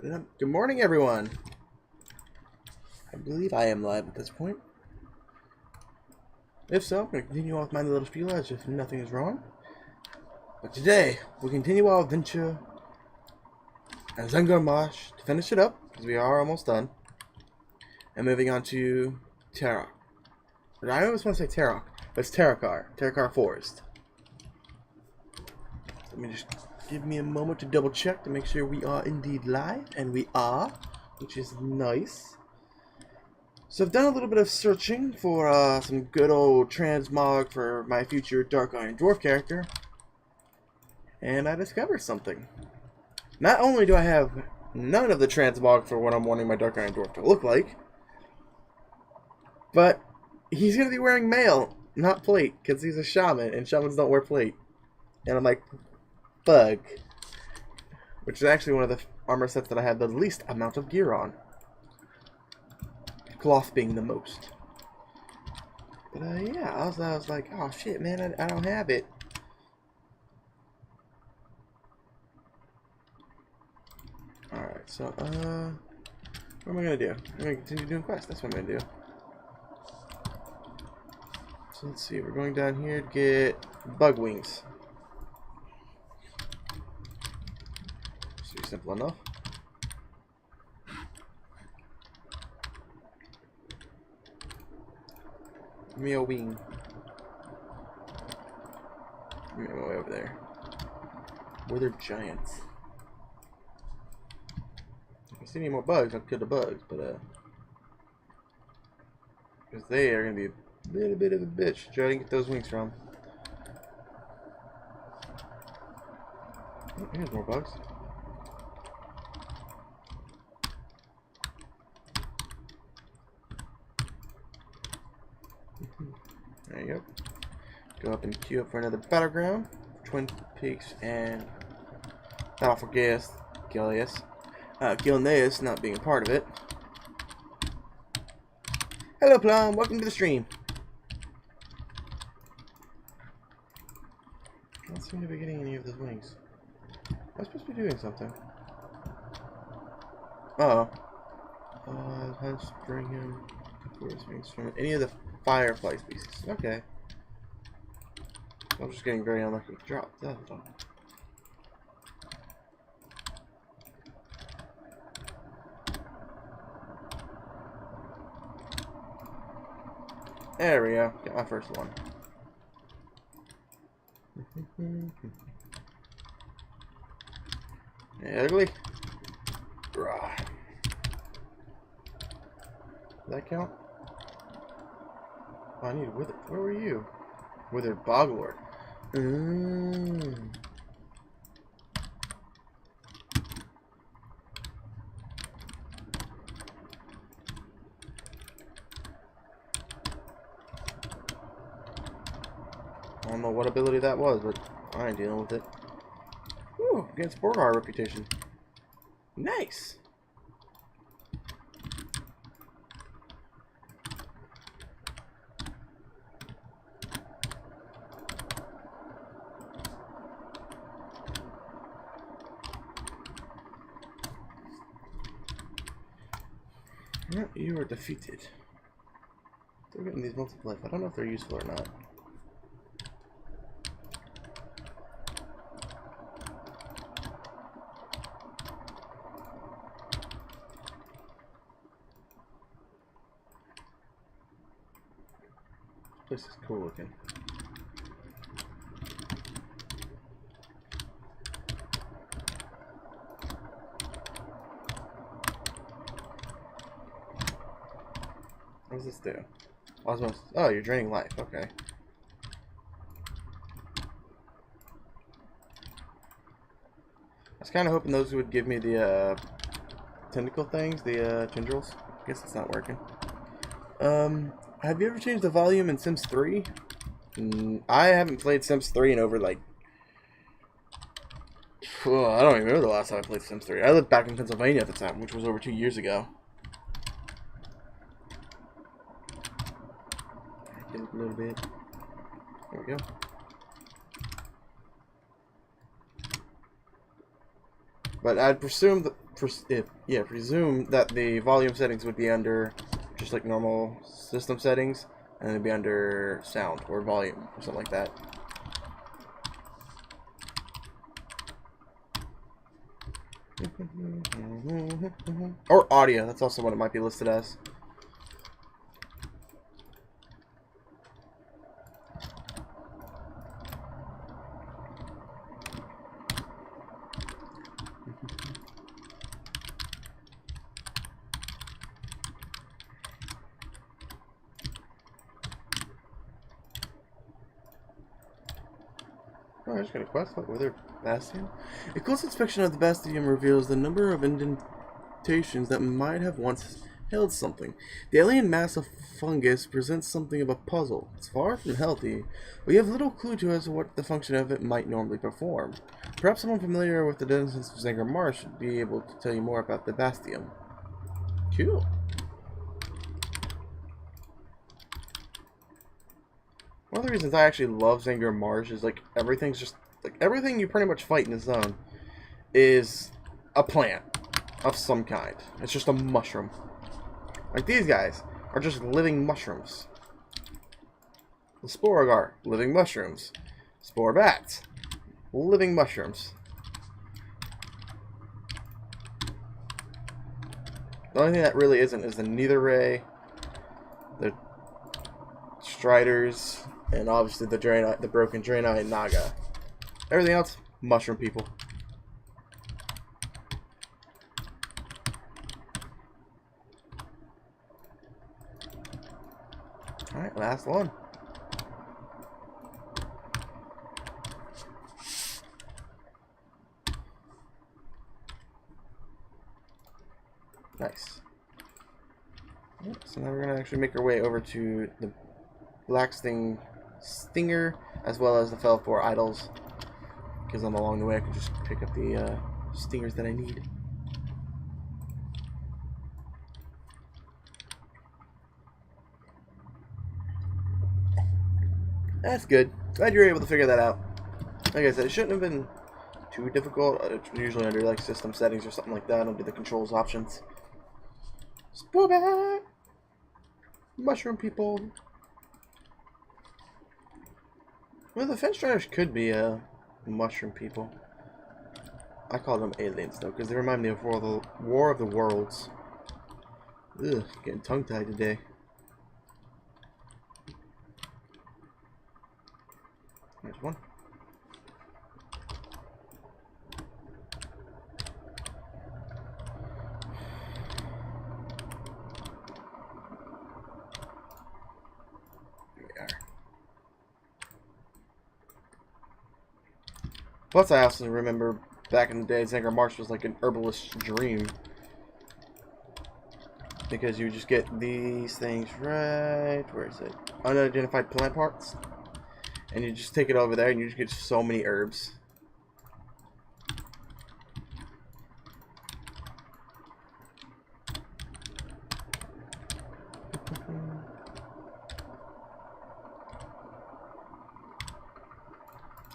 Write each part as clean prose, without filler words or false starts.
Good morning, everyone. I believe I am live at this point. If so, I'm going to continue on with my little spiel as if nothing is wrong. But today, we'll continue our adventure as Marsh to finish it up, because we are almost done. And moving on to Tarok. But I always want to say Tarok, but it's Terakar Forest. So let me just give me a moment to double check to make sure we are indeed live, and we are, which is nice. So I've done a little bit of searching for some good old transmog for my future Dark Iron Dwarf character, and I discovered something. Not only do I have none of the transmog for what I'm wanting my Dark Iron Dwarf to look like, but he's going to be wearing mail, not plate, because he's a shaman, and shamans don't wear plate. And I'm like, bug. Which is actually one of the armor sets that I have the least amount of gear on. Cloth being the most. But yeah, I was like, oh shit, man, I don't have it. Alright, so, what am I gonna do? I'm gonna continue doing quests, that's what I'm gonna do. So let's see, we're going down here to get bug wings. Should be simple enough. Give me a wing. Give me my way over there. Where they're giants. If I see any more bugs, I'll kill the bugs, but because they are gonna be a little bit of a bitch. Try to get those wings from. Oh, here's more bugs. There you go. Go up and queue up for another battleground. Twin Peaks and Battle for Gilius. Gilneas not being a part of it. Hello, Plum. Welcome to the stream. I don't seem to be getting any of those wings. I'm supposed to be doing something. Uh oh. Let's bring him wings from any of the firefly species. Okay. I'm just getting very unlucky with drops. That's all. There we go. Got my first one. Ugly. Rah. Does that count? Oh, I need a wither. Where were you? Withered Boglord. I don't know what ability that was, but I ain't dealing with it. Ooh, against Borgar reputation. Nice! You are defeated. Still getting these multiple life. I don't know if they're useful or not. This place is cool looking. What does this do? Osmosis. Oh, you're draining life. Okay. I was kind of hoping those would give me the tentacle things, the tendrils. I guess it's not working. Have you ever changed the volume in Sims 3? I haven't played Sims 3 in over like... I don't even remember the last time I played Sims 3. I lived back in Pennsylvania at the time, which was over 2 years ago. Get a little bit. There we go. But I'd presume that presume that the volume settings would be under just like normal system settings, and it'd be under sound or volume or something like that. Or audio, that's also what it might be listed as. Oh, I just got a quest. What, Wither Bastion? A close inspection of the Bastion reveals the number of indentations that might have once held something. The alien mass of fungus presents something of a puzzle. It's far from healthy, but you have little clue to as to what the function of it might normally perform. Perhaps someone familiar with the denizens of Zanger Marsh should be able to tell you more about the Bastion. Cool. One of the reasons I actually love Zanger Marsh is like everything's just like everything you pretty much fight in the zone is a plant of some kind. It's just a mushroom. Like these guys are just living mushrooms. The Sporogar, living mushrooms. Spore bats, living mushrooms. The only thing that really isn't is the Nether Ray, the Striders, and obviously the Draenei, the broken Draenei and Naga. Everything else, mushroom people. Alright, last one. Nice. So now we're going to actually make our way over to the Black Stinger, as well as the Felfour Idols, because I'm along the way I can just pick up the stingers that I need. That's good. Glad you were able to figure that out. Like I said, it shouldn't have been too difficult. It's usually under like system settings or something like that, under the controls options. Spore bat! Mushroom people. Well, the Fence Riders could be mushroom people. I call them aliens though, because they remind me of War of the Worlds. Ugh, getting tongue-tied today. There's one. Here we are. Plus, I also remember back in the day, Zanger Marsh was like an herbalist's dream. Because you just get these things right... Where is it? Unidentified plant parts. And you just take it over there and you just get so many herbs.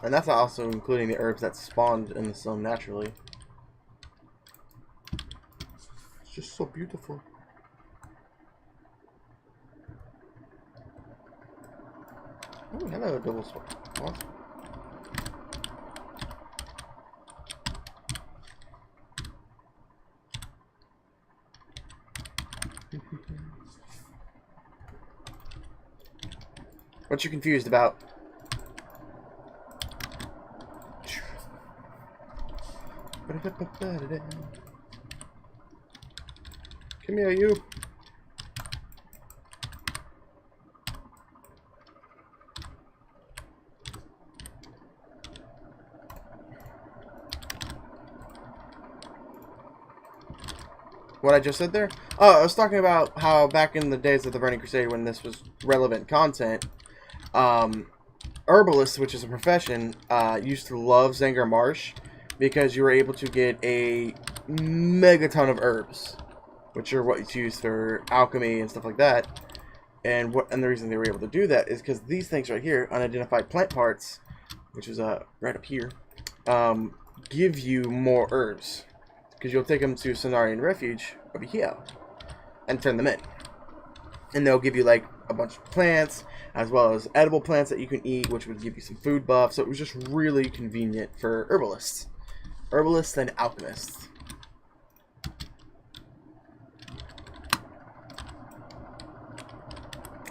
And that's also including the herbs that spawned in the zone naturally. It's just so beautiful. Oh, hello, double sword. Awesome. What you confused about? Come here, you. What I just said there? Oh, I was talking about how back in the days of the Burning Crusade, when this was relevant content, herbalists, which is a profession, used to love Zanger Marsh because you were able to get a megaton of herbs, which are what you use for alchemy and stuff like that. And the reason they were able to do that is because these things right here, unidentified plant parts, which is right up here, give you more herbs. because you'll take them to Cenarian Refuge over here and turn them in. And they'll give you like a bunch of plants, as well as edible plants that you can eat, which would give you some food buff. So it was just really convenient for herbalists. Herbalists and alchemists.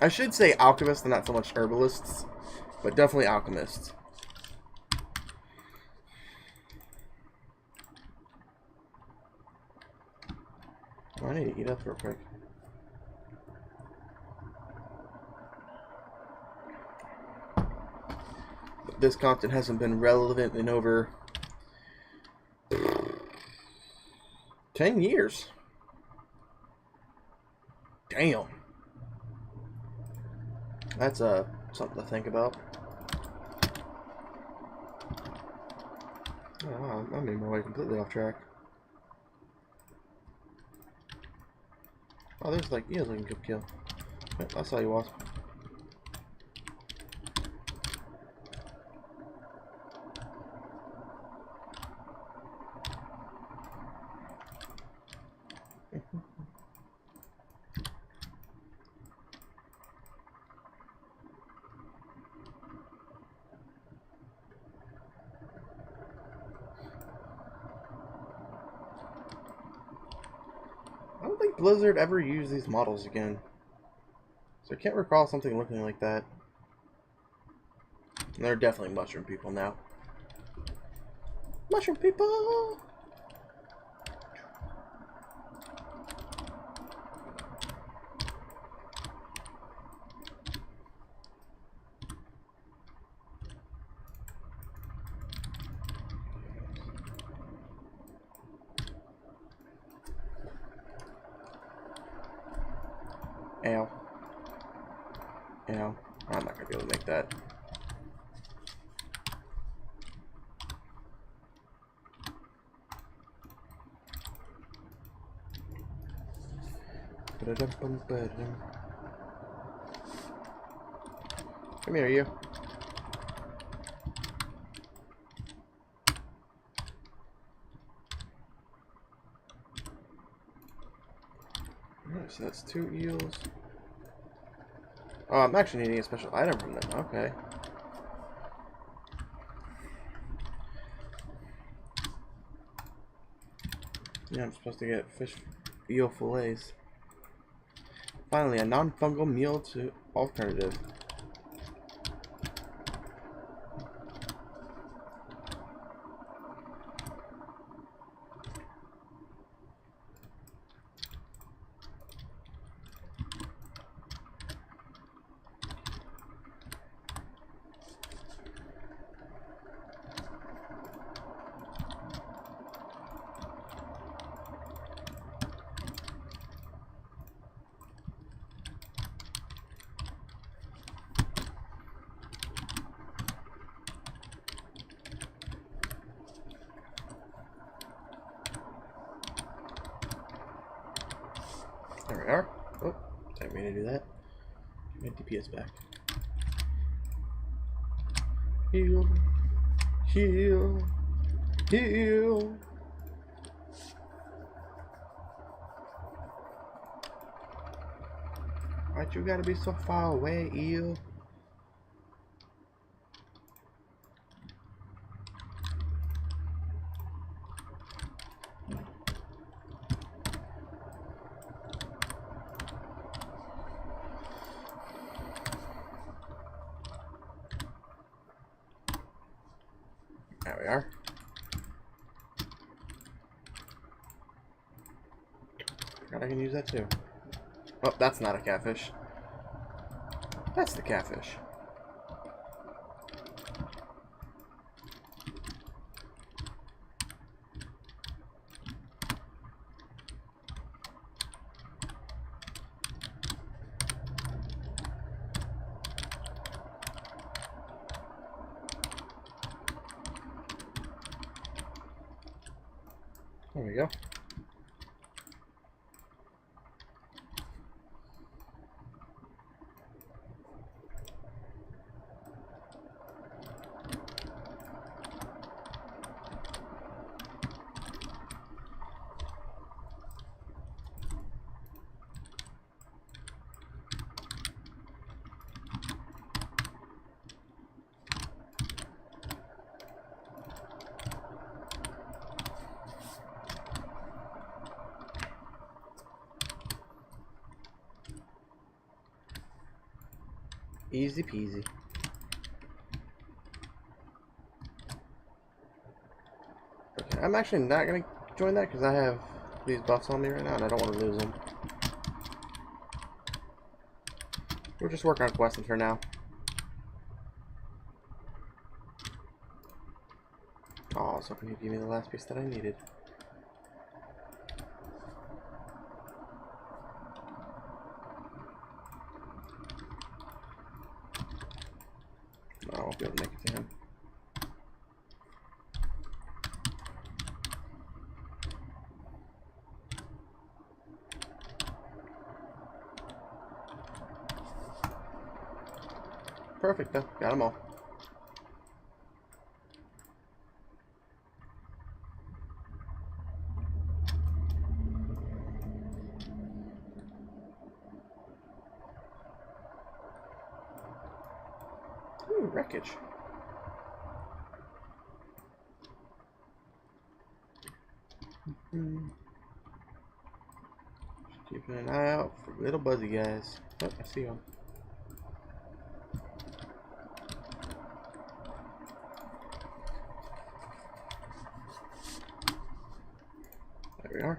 I should say alchemists and not so much herbalists, but definitely alchemists. Oh, I need to eat up real quick. This content hasn't been relevant in over 10 years. Damn. That's something to think about. Oh, wow, I made my way completely off track. Oh, there's like eels I can kill. Yep, I saw you, Wasp. I don't think Blizzard ever used these models again. So I can't recall something looking like that. And they're definitely mushroom people now. Mushroom people! Ow. Ow. I'm not gonna be able to make that. Come here, you. Alright, so that's 2 eels. Oh, I'm actually needing a special item from them. Okay. Yeah, I'm supposed to get eel fillets. Finally, a non-fungal meal to alternative. There we are. Oh, didn't mean to do that. Get my DPS back. Heal. Heal. Heal. Why'd you gotta be so far away, eel? There we are. Forgot I can use that too. Oh, that's not a catfish. That's the catfish. There we go. Easy peasy. Okay, I'm actually not gonna join that because I have these buffs on me right now and I don't want to lose them. We're just working on questing for now. Oh, so can you give me the last piece that I needed? I won't be able to make it to him. Perfect though, got them all. Ooh, wreckage. Just keeping an eye out for little buzzy guys. Oh, I see them. There we are.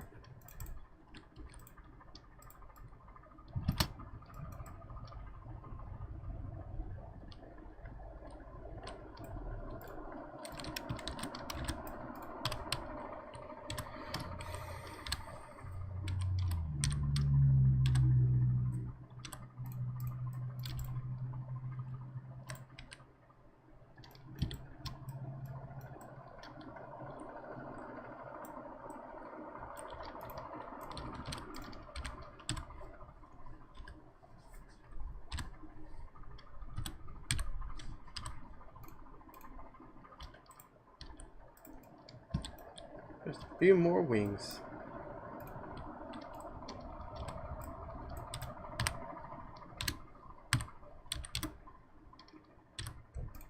Just a few more wings.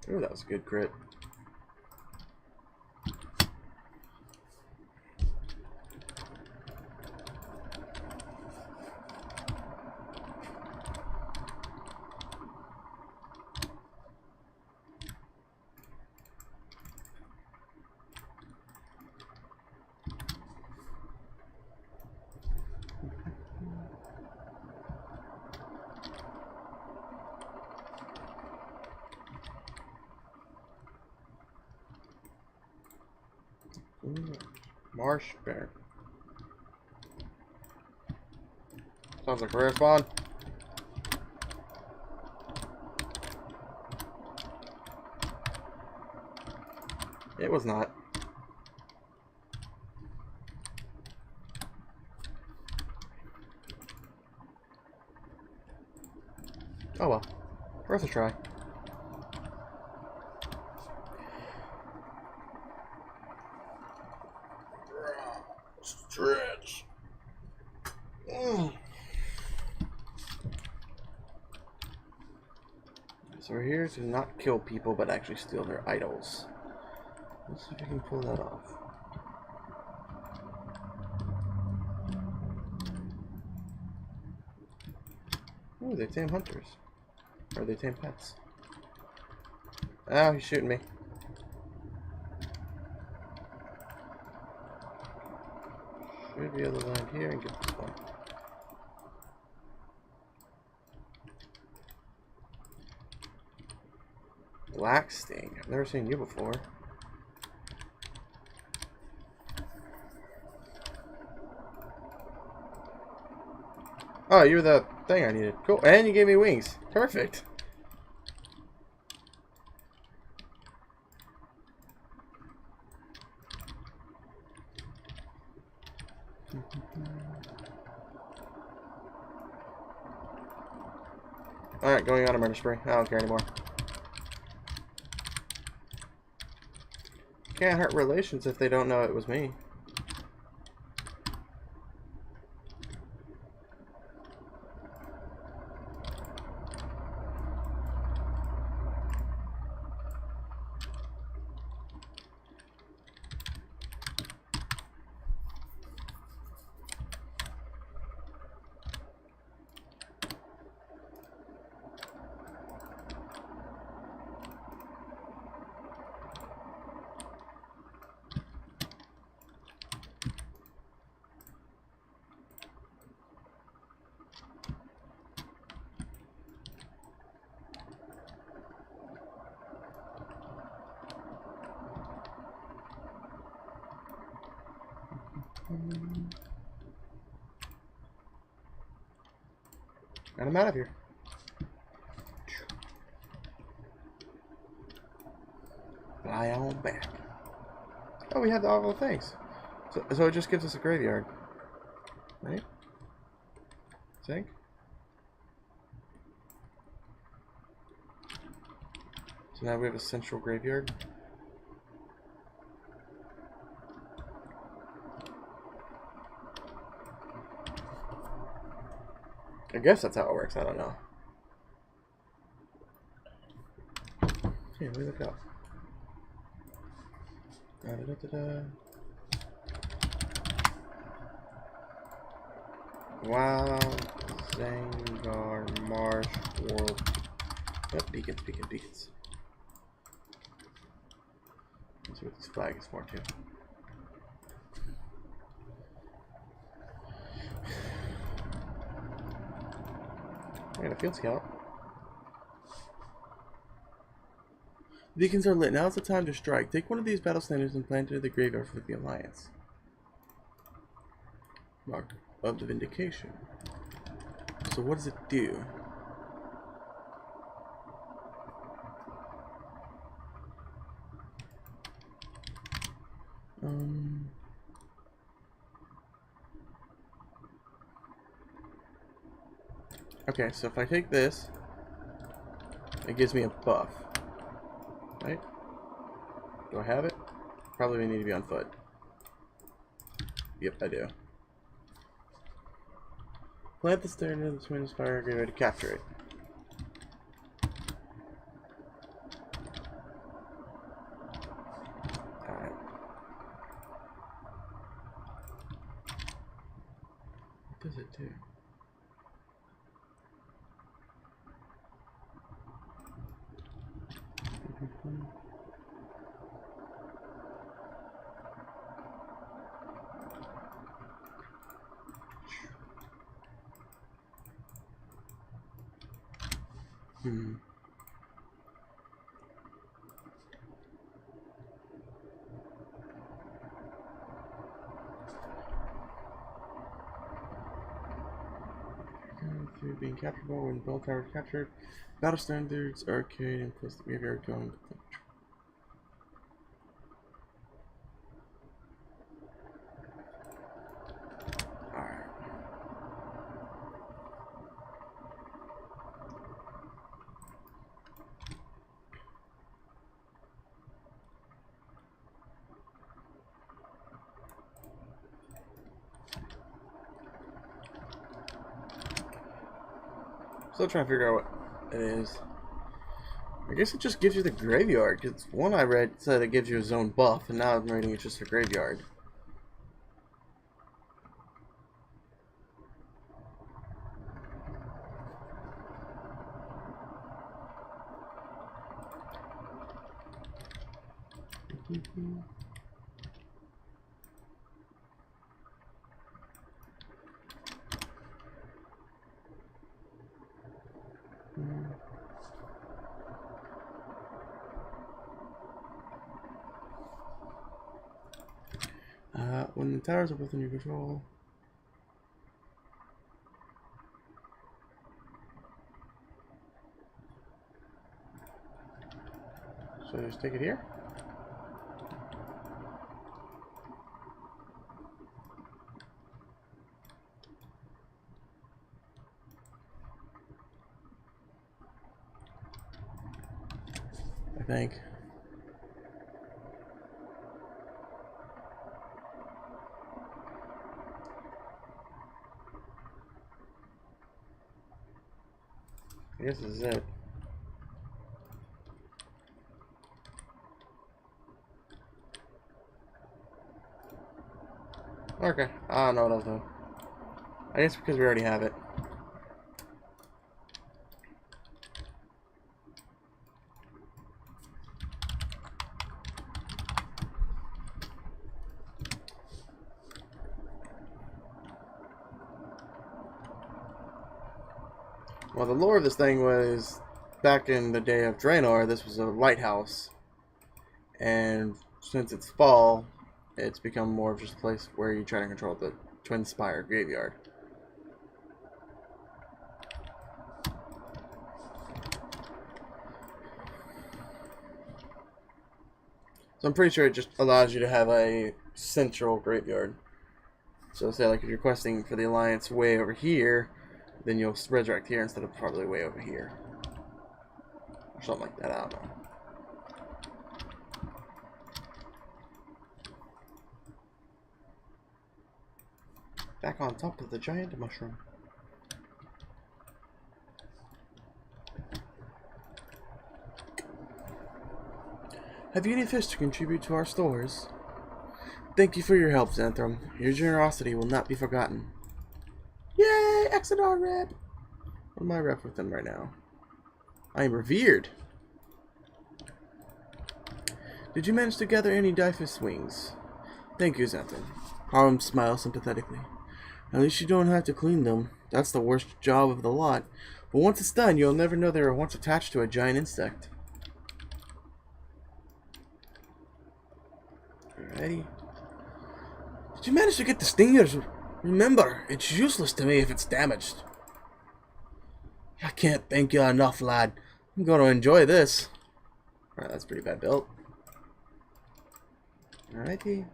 Ooh, that was a good crit. Ooh, marsh bear. Sounds like a rare spawn. It was not. Oh well. Worth a try. Stretch. So we're here to not kill people, but actually steal their idols. Let's see if we can pull that off. Ooh, they tame hunters. Or they tame pets. Oh, he's shooting me. Should be able to land here and get this one. Black Sting. I've never seen you before. Oh, you're the thing I needed. Cool. And you gave me wings. Perfect. Alright, going on a murder spree. I don't care anymore. Can't hurt relations if they don't know it was me. And I'm out of here. Fly on back. Oh, we have all the things. So it just gives us a graveyard. Right? Think? So now we have a central graveyard. I guess that's how it works. I don't know. Here, we look up. Wow, Zangar, Marsh, World. Yep, beacons. Let's see what this flag is for, too. I got a field scout. Beacons are lit. Now's the time to strike. Take one of these battle standards and plant it in the graveyard for the Alliance. Mark of the Vindication. So what does it do? Okay, so if I take this, it gives me a buff. Right? Do I have it? Probably need to be on foot. Yep, I do. Plant the stern in the Twin Spire, get ready to capture it. Alright. What does it do? Through being capturable when bell tower captured. Battle standards, arcade, and plus the graveyard going. Alright. Still trying to figure out what it is. I guess it just gives you the graveyard, because one I read said it gives you a zone buff, and now I'm reading it's just a graveyard. When the towers are within your control. So just take it here. I think. I guess this is it. Okay, I don't know what I was doing. I guess because we already have it. Well, the lore of this thing was, back in the day of Draenei, this was a lighthouse. And since it's fall, it's become more of just a place where you try to control the Twin Spire graveyard. So I'm pretty sure it just allows you to have a central graveyard. So say like if you're questing for the Alliance way over here, then you'll resurrect here instead of probably way over here. Or something like that, I don't know. Back on top of the giant mushroom. Have you any fish to contribute to our stores? Thank you for your help, Xanthrum. Your generosity will not be forgotten. Yay! Exodar rep! What am I rep with them right now? I am revered. Did you manage to gather any Dyphus wings? Thank you, Xanthrum. Harlem smiled sympathetically. At least you don't have to clean them. That's the worst job of the lot. But once it's done, you'll never know they were once attached to a giant insect. Alrighty. Did you manage to get the stingers? Remember, it's useless to me if it's damaged. I can't thank you enough, lad. I'm going to enjoy this. Alright, that's pretty bad built. Alrighty.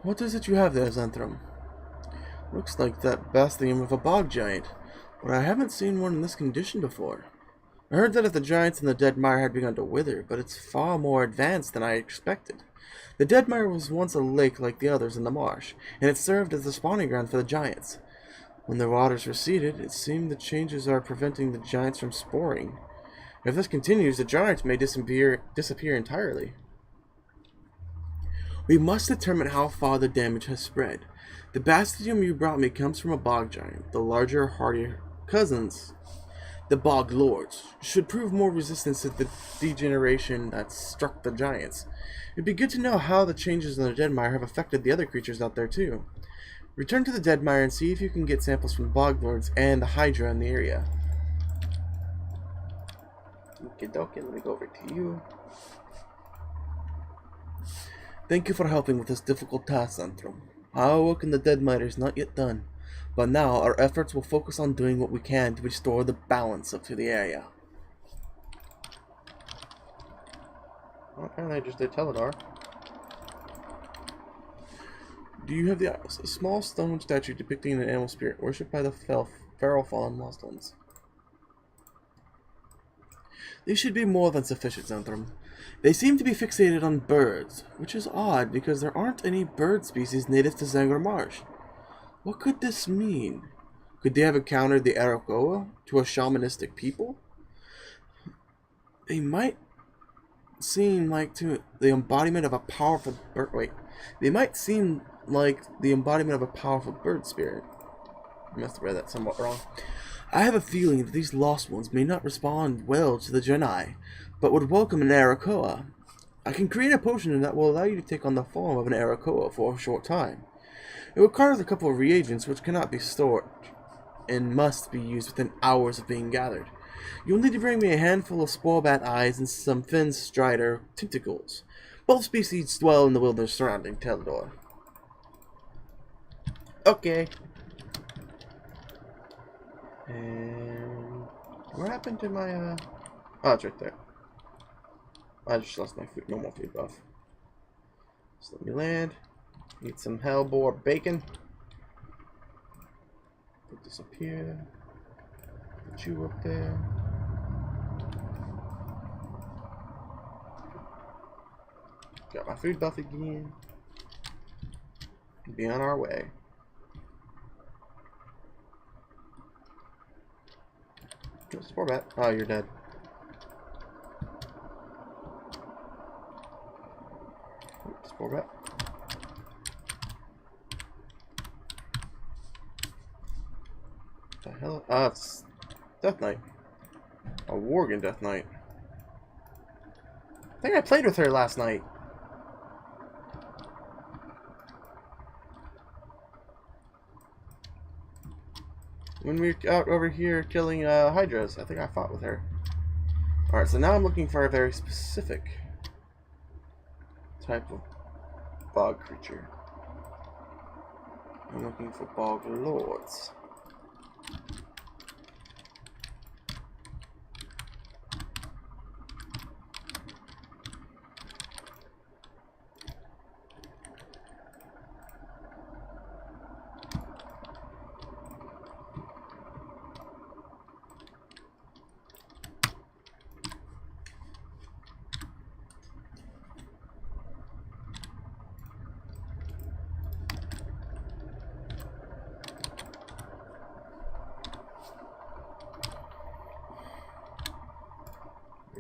What is it you have there, Xanthrum? Looks like that bastion of a bog giant, but I haven't seen one in this condition before. I heard that the giants in the Dead Mire had begun to wither, but it's far more advanced than I expected. The Dead Mire was once a lake like the others in the marsh, and it served as the spawning ground for the giants. When the waters receded, it seemed the changes are preventing the giants from sporing. If this continues, the giants may disappear entirely. We must determine how far the damage has spread. The bastion you brought me comes from a bog giant. The larger, hardier cousins, the bog lords, should prove more resistant to the degeneration that struck the giants. It'd be good to know how the changes in the Dead Mire have affected the other creatures out there too. Return to the Dead Mire and see if you can get samples from the bog lords and the Hydra in the area. Okie dokie, let me go over to you. Thank you for helping with this difficult task, Xanthrum. Our work in the Dead Mire is not yet done, but now our efforts will focus on doing what we can to restore the balance to the area. Well, apparently I just did Teledar. Do you have a small stone statue depicting an animal spirit worshipped by the feral fallen lost ones? These should be more than sufficient, Xanthrum. They seem to be fixated on birds, which is odd because there aren't any bird species native to Zangor Marsh. What could this mean? Could they have encountered the Arakoa to a shamanistic people? They might seem like the embodiment of a powerful bird. Wait, they might seem like the embodiment of a powerful bird spirit. I must have read that somewhat wrong. I have a feeling that these lost ones may not respond well to the Draenei, but would welcome an Arakoa. I can create a potion that will allow you to take on the form of an Arakoa for a short time. It requires a couple of reagents which cannot be stored and must be used within hours of being gathered. You'll need to bring me a handful of sporebat eyes and some fin strider tentacles. Both species dwell in the wilderness surrounding Teledor. Okay. And what happened to my oh, it's right there. I just lost my food, normal food buff. So let me land. Eat some hellboar bacon. Put this up here. Put you up there. Got my food buff again. Be on our way. Just poor bat. Oh, you're dead. Just poor bat. The hell? Ah, it's Death Knight. A Worgen Death Knight. I think I played with her last night. When we were out over here killing Hydras, I think I fought with her. Alright, so now I'm looking for a very specific type of bog creature. I'm looking for bog lords.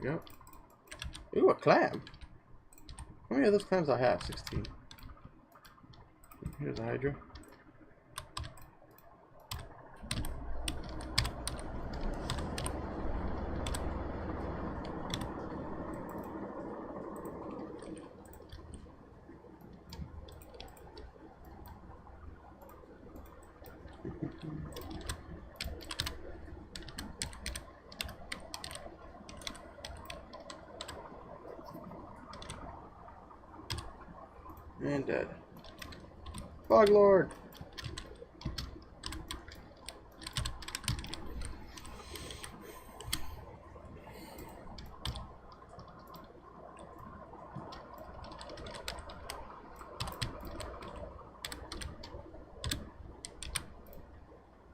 There we go. Ooh, a clam. How many of those clams do I have? 16. Here's a hydra. And dead. Bog Lord!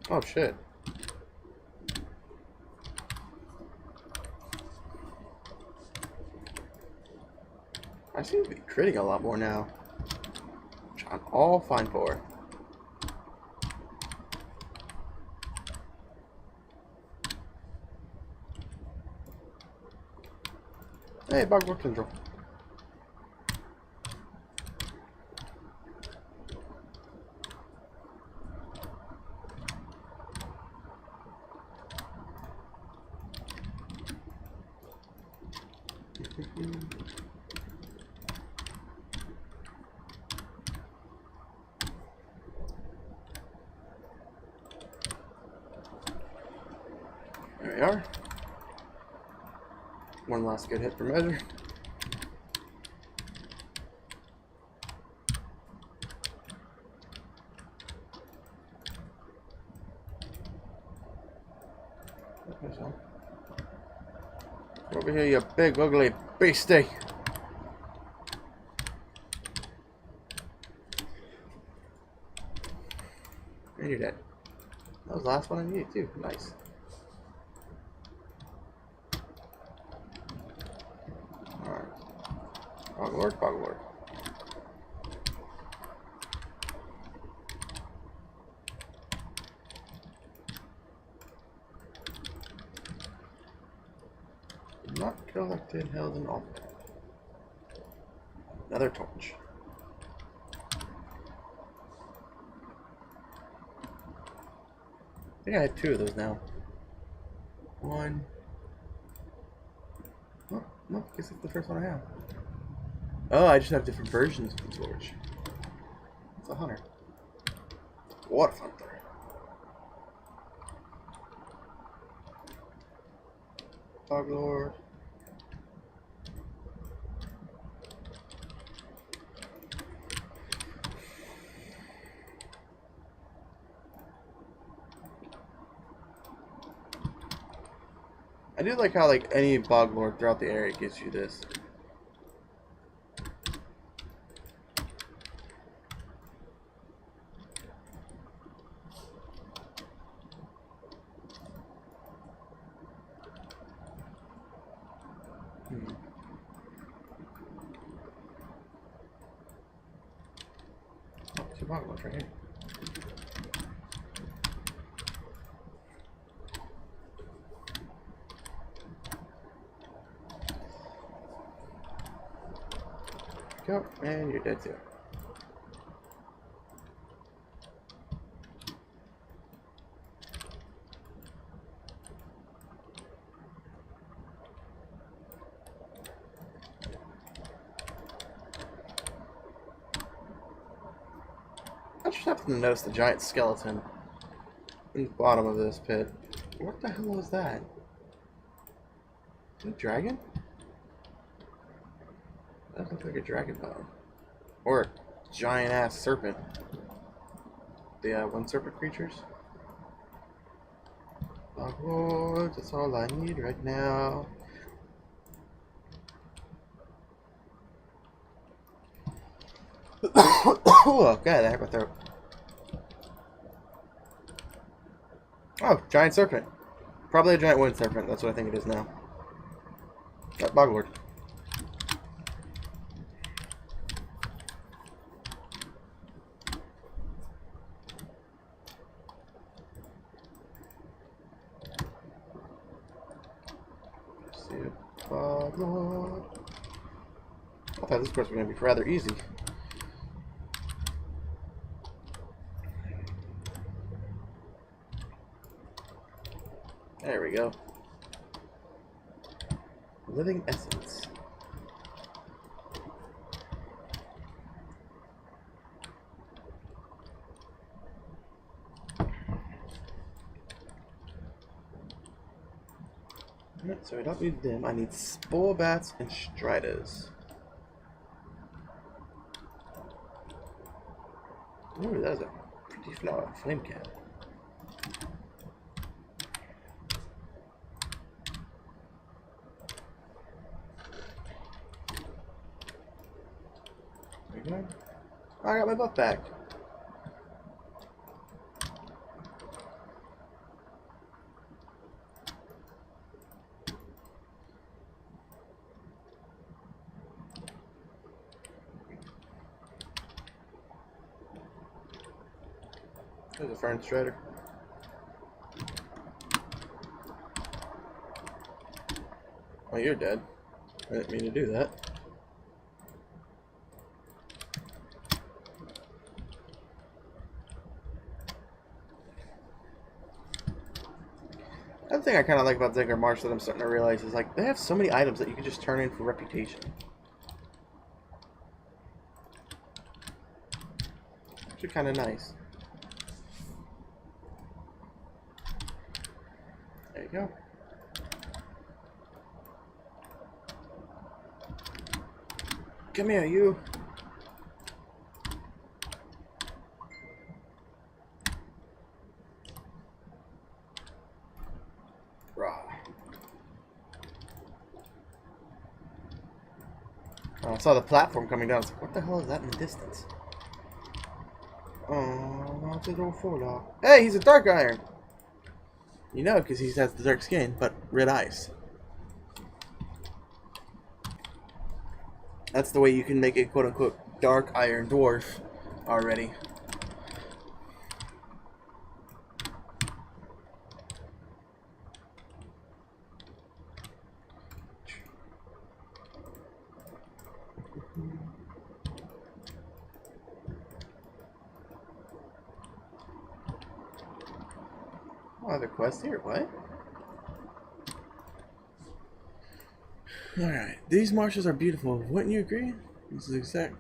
Oh shit. I seem to be critting a lot more now. Which I'm all fine for. Hey, bug work control. There we are. One last good hit for measure. Okay, so. Over here, you big ugly beastie. And you're dead. That was the last one I needed too. Nice. Alright. Bog Lord, Bog Lord. Not collected, held in office. Another torch. I think I have two of those now. One. Oh, no, I guess it's the first one I have. Oh, I just have different versions of the torch. It's a hunter. Water hunter. Bog Lord. I do like how like any bog lord throughout the area gives you this. Oh, two bog lords right here. Go, and you're dead too. I just happened to notice the giant skeleton in the bottom of this pit. What the hell was that? Is it a dragon? That looks like a dragon bone. Or giant ass serpent. The one serpent creatures. Oh, that's all I need right now. Oh, God, that hurt my throat. Oh, giant serpent. Probably a giant wind serpent. That's what I think it is now. Boglord. See it, Boglord. I thought this quest was going to be rather easy. There we go. Living essence. So I don't need them. I need spore bats and striders. Ooh, that is a pretty flower. Flame cat. There we go. Oh, I got my buff back. There's a fern strider. Oh, you're dead. I didn't mean to do that. Another thing I kind of like about Zengor Marsh that I'm starting to realize is like they have so many items that you can just turn in for reputation. Which are kind of nice. There you go. Come here, you. Rah. Oh, I saw the platform coming down. I was like, what the hell is that in the distance? Oh, not a full. Hey, he's a Dark Iron. You know, because he has the dark skin, but red eyes. That's the way you can make a quote-unquote Dark Iron Dwarf already. Oh, other quest here, what? Alright, these marshes are beautiful, wouldn't you agree? This is exact.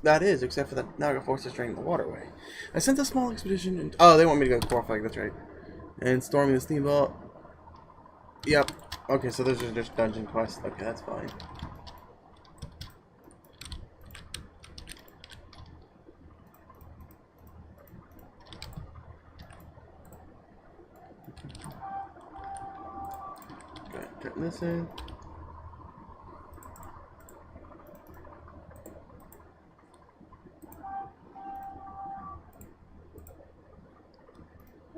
That is, except for the Naga forces draining the waterway. I sent a small expedition and. Oh, they want me to go to Corflag, that's right. And storming the steamboat. Yep. Okay, so those are just dungeon quests. Okay, that's fine. Okay, turn this in.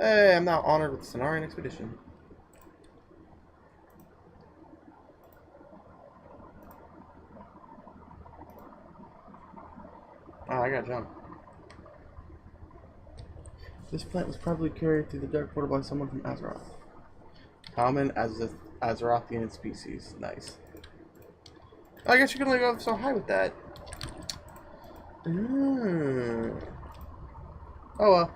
Hey, I'm now honored with the Cenarian Expedition. Ah, I gotta jump. This plant was probably carried through the dark portal by someone from Azeroth. Common as the Azerothian species. Nice. I guess you can only go so high with that. Oh well.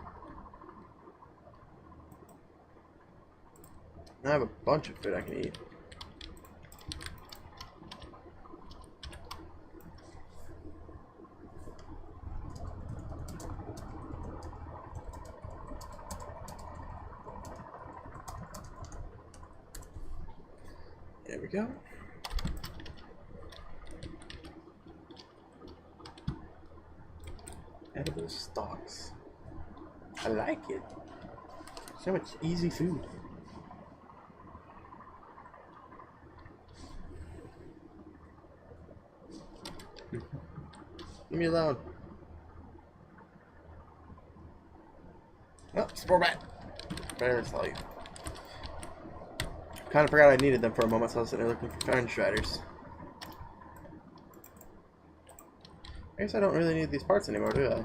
I have a bunch of food I can eat. There we go. Edible stalks. I like it. So much easy food. Leave me alone. Oh, spore bat. Better tell you. Kind of forgot I needed them for a moment, so I was sitting there looking for fern striders. I guess I don't really need these parts anymore, do I?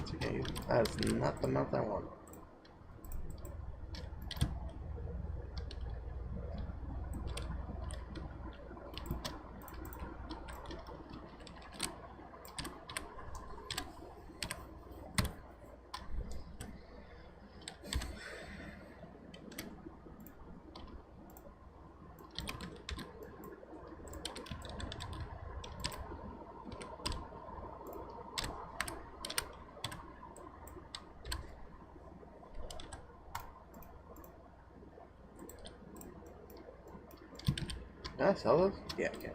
It's okay. That is not the amount I want. Can I sell those? Yeah, I can.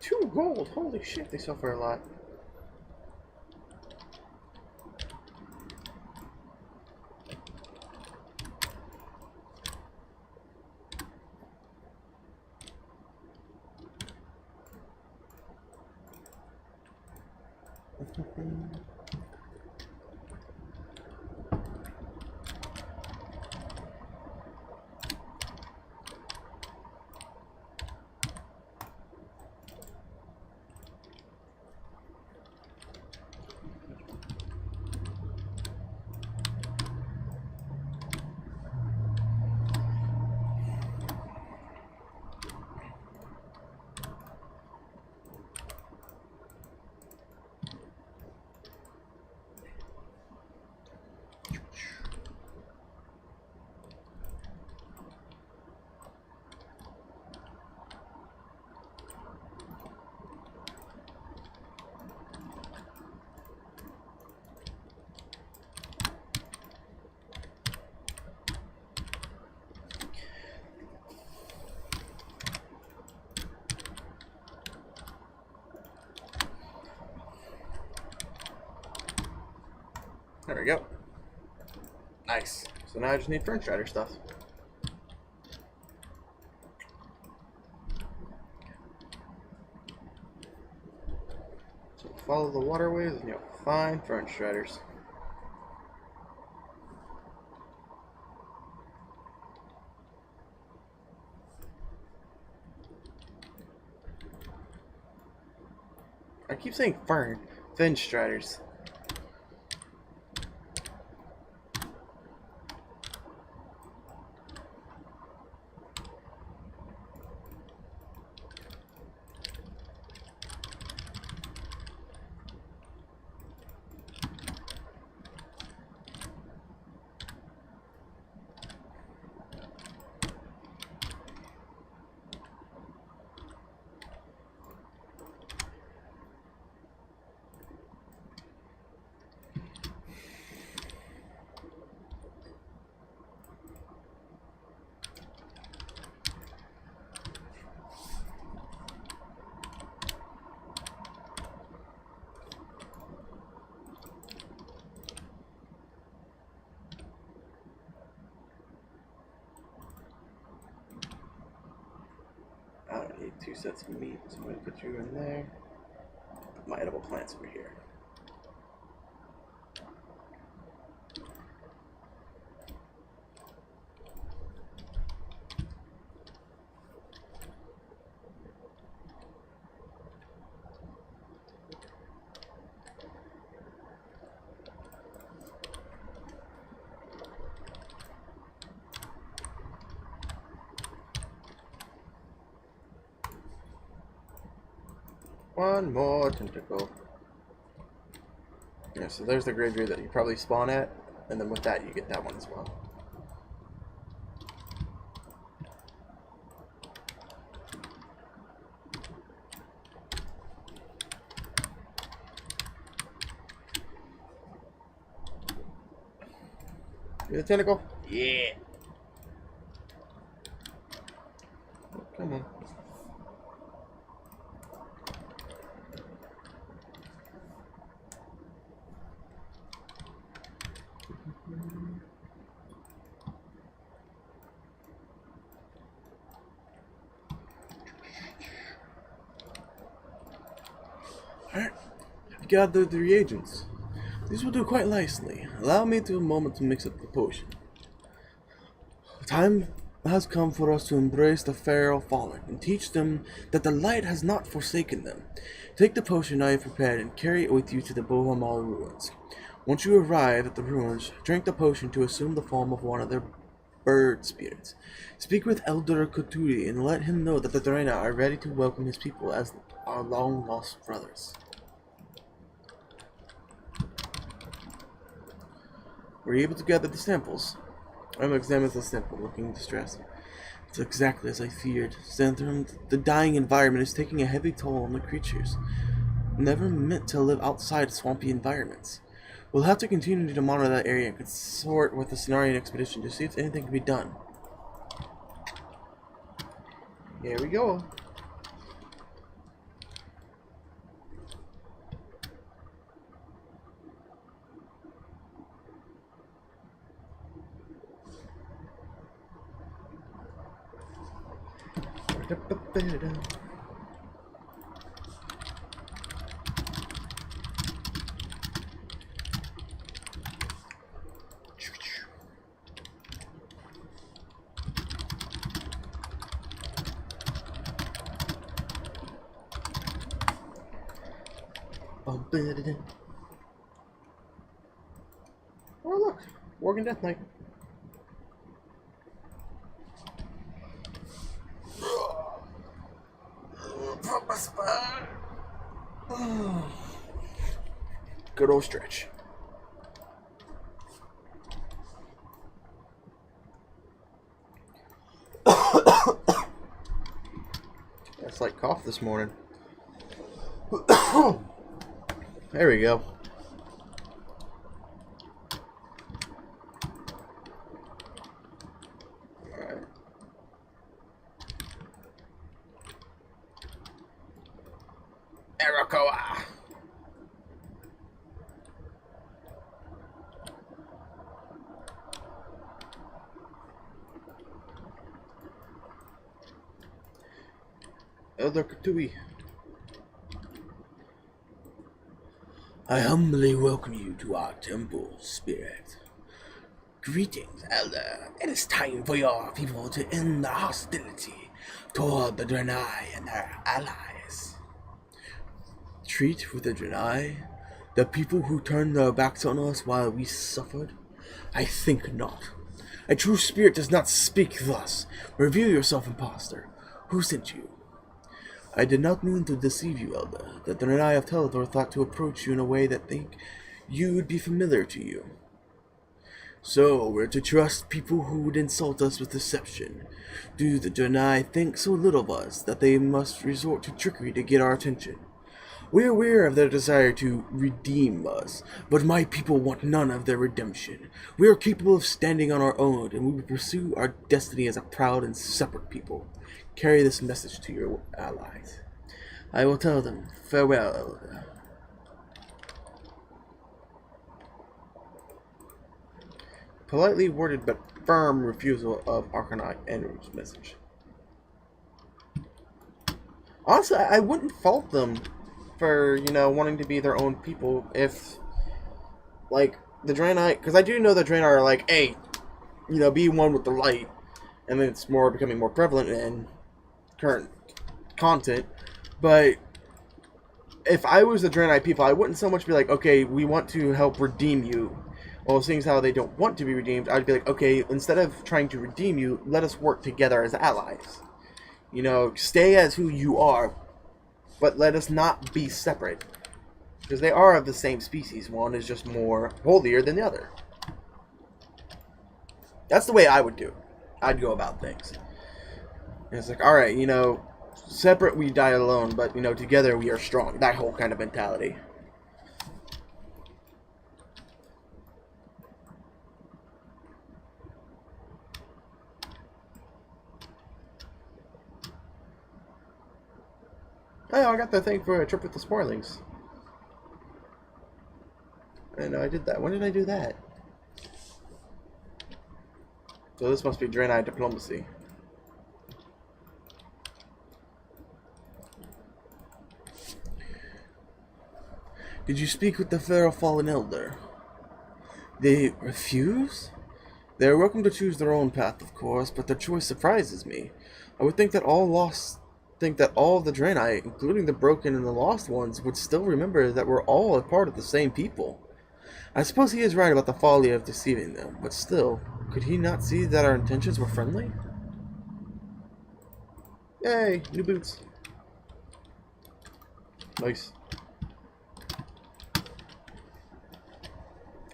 2 gold! Holy shit, they sell for a lot. There we go. Nice. So now I just need fern strider stuff. So follow the waterways and you'll find fern striders. I keep saying fern striders. I don't need 2 sets of meat, so I'm going to put you in there. Put my edible plants over here. One more tentacle. Yeah, so there's the graveyard that you probably spawn at, and then with that you get that one as well. You the tentacle? Yeah. Come on. gather the reagents. These will do quite nicely. Allow me a moment to mix up the potion. Time has come for us to embrace the feral fallen and teach them that the light has not forsaken them. Take the potion I have prepared and carry it with you to the Bohamal ruins. Once you arrive at the ruins, drink the potion to assume the form of one of their bird spirits. Speak with Elder Kuturi and let him know that the Draenei are ready to welcome his people as our long-lost brothers. Were you able to gather the samples? Emma examines the sample, looking distressed. It's exactly as I feared. The dying environment is taking a heavy toll on the creatures. Never meant to live outside swampy environments. We'll have to continue to monitor that area and consort with the Cenarian expedition to see if anything can be done. Here we go. Oh look, Working Death Knight. Good old stretch. That's like cough this morning. There we go. Alright. Arakoa. Elder Katui. I humbly welcome you to our temple, Spirit. Greetings, Elder. It is time for your people to end the hostility toward the Draenei and their allies. Treat with the Draenei, the people who turned their backs on us while we suffered? I think not. A true spirit does not speak thus. Reveal yourself, impostor. Who sent you? I did not mean to deceive you, Elder. The Draenei of Teledor thought to approach you in a way that you would be familiar to you. So, we're to trust people who would insult us with deception. Do the Draenei think so little of us that they must resort to trickery to get our attention? We are aware of their desire to redeem us, but my people want none of their redemption. We are capable of standing on our own, and we will pursue our destiny as a proud and separate people. Carry this message to your allies. I will tell them, farewell, Elder. Politely worded but firm refusal of Arcanine Andrew's message. Honestly, I wouldn't fault them for, wanting to be their own people if, like, the Draenei, because I do know the Draenei are like, hey, be one with the light, and then it's becoming more prevalent in current content, but if I was the Draenei people, I wouldn't so much be like, okay, we want to help redeem you. Well, seeing as how they don't want to be redeemed, I'd be like, okay, instead of trying to redeem you, let us work together as allies. Stay as who you are, but let us not be separate. Because they are of the same species. One is just more holier than the other. That's the way I would do it. I'd go about things. And it's like, alright, separate we die alone, but, together we are strong. That whole kind of mentality. Oh, I got the thing for a trip with the Spoilings. I know I did that. When did I do that? So this must be Draenei diplomacy. Did you speak with the Pharaoh Fallen Elder? They refuse? They are welcome to choose their own path, of course, but their choice surprises me. I would think that all of the Draenei, including the broken and the lost ones, would still remember that we're all a part of the same people. I suppose he is right about the folly of deceiving them, but still, could he not see that our intentions were friendly? Yay, new boots. Nice.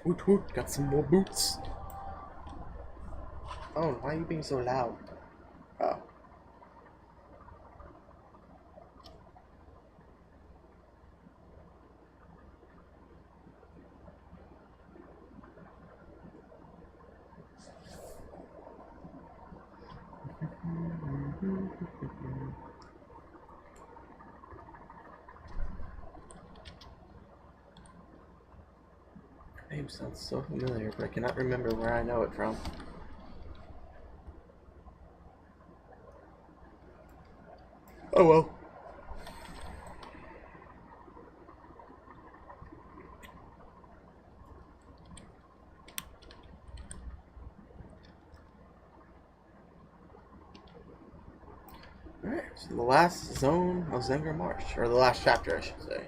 Woot woot, got some more boots. Oh, why are you being so loud? Oh. Her name sounds so familiar, but I cannot remember where I know it from. Oh well. Alright, so the last zone of Zengar Marsh, or the last chapter, I should say.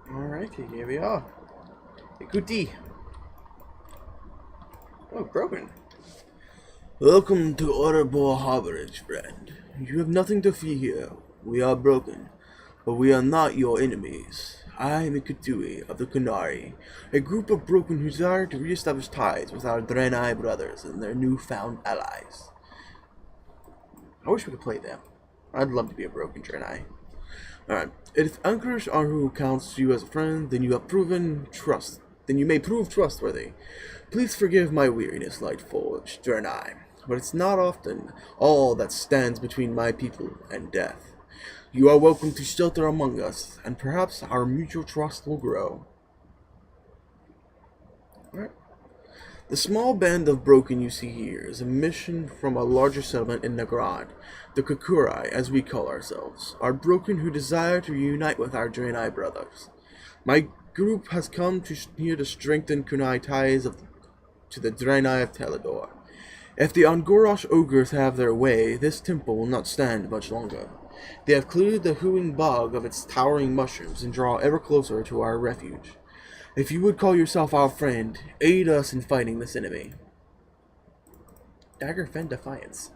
Alrighty, here we are. Ikuti. Oh, broken. Welcome to Orabor Harborage, friend. You have nothing to fear here. We are broken, but we are not your enemies. I am Ikutui of the Kunari, a group of broken who desire to re-establish ties with our Draenei brothers and their newfound allies. I wish we could play them. I'd love to be a broken Draenei. Alright, if Anchorage Arhu counts you as a friend, then you may prove trustworthy. Please forgive my weariness, Lightforged Draenei, but it's not often all that stands between my people and death. You are welcome to shelter among us, and perhaps our mutual trust will grow. Alright. The small band of broken you see here is a mission from a larger settlement in Nagrad, the Kukurai, as we call ourselves, are broken who desire to reunite with our Draenei brothers. My group has come here to strengthen Kunai ties to the Draenei of Teledor. If the Angorosh ogres have their way, this temple will not stand much longer. They have cleared the hooing bog of its towering mushrooms and draw ever closer to our refuge. If you would call yourself our friend, aid us in fighting this enemy. Daggerfen Defiance.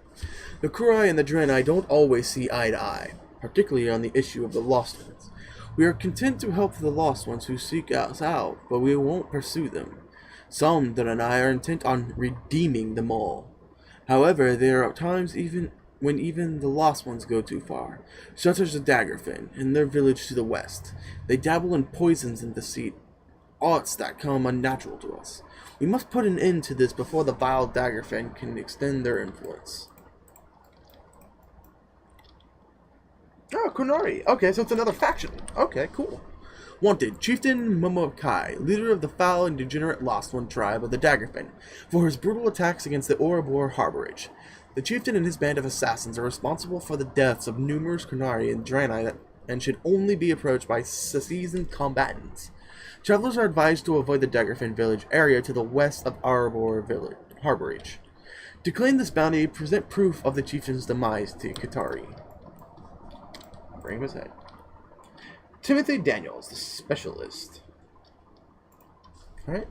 The Kurai and the Draenei don't always see eye to eye, particularly on the issue of the Lost Ones. We are content to help the Lost Ones who seek us out, but we won't pursue them. Some Draenei are intent on redeeming them all. However, there are times when even the Lost Ones go too far, such as the Daggerfen in their village to the west. They dabble in poisons and deceit, arts that come unnatural to us. We must put an end to this before the vile Daggerfen can extend their influence. Oh, Kunari. Okay, so it's another faction. Okay, cool. Wanted, Chieftain Momokai, leader of the foul and degenerate Lost One tribe of the Daggerfen, for his brutal attacks against the Orabor Harborage. The chieftain and his band of assassins are responsible for the deaths of numerous Kunari and Draenei and should only be approached by seasoned combatants. Travelers are advised to avoid the Daggerfen village area to the west of Orabor Harborage. To claim this bounty, present proof of the chieftain's demise to Katari. Bring him his head. Timothy Daniels, the specialist. Alright.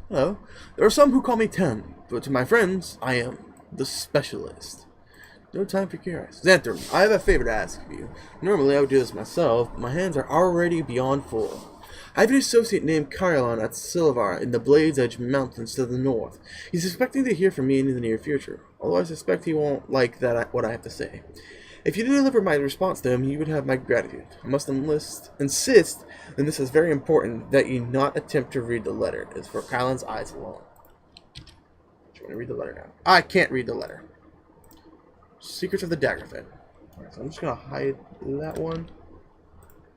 Hello. There are some who call me Tim, but to my friends, I am the specialist. No time for curious. Xantrum, I have a favor to ask of you. Normally I would do this myself, but my hands are already beyond full. I have an associate named Kyrlon at Silvar in the Blades Edge Mountains to the north. He's expecting to hear from me in the near future, although I suspect he won't like what I have to say. If you deliver my response to him, you would have my gratitude. I must insist, and this is very important, that you not attempt to read the letter. It's for Kyrlon's eyes alone. Do you want to read the letter now? I can't read the letter. Secrets of the Daggerfen. Alright, so I'm just going to hide that one.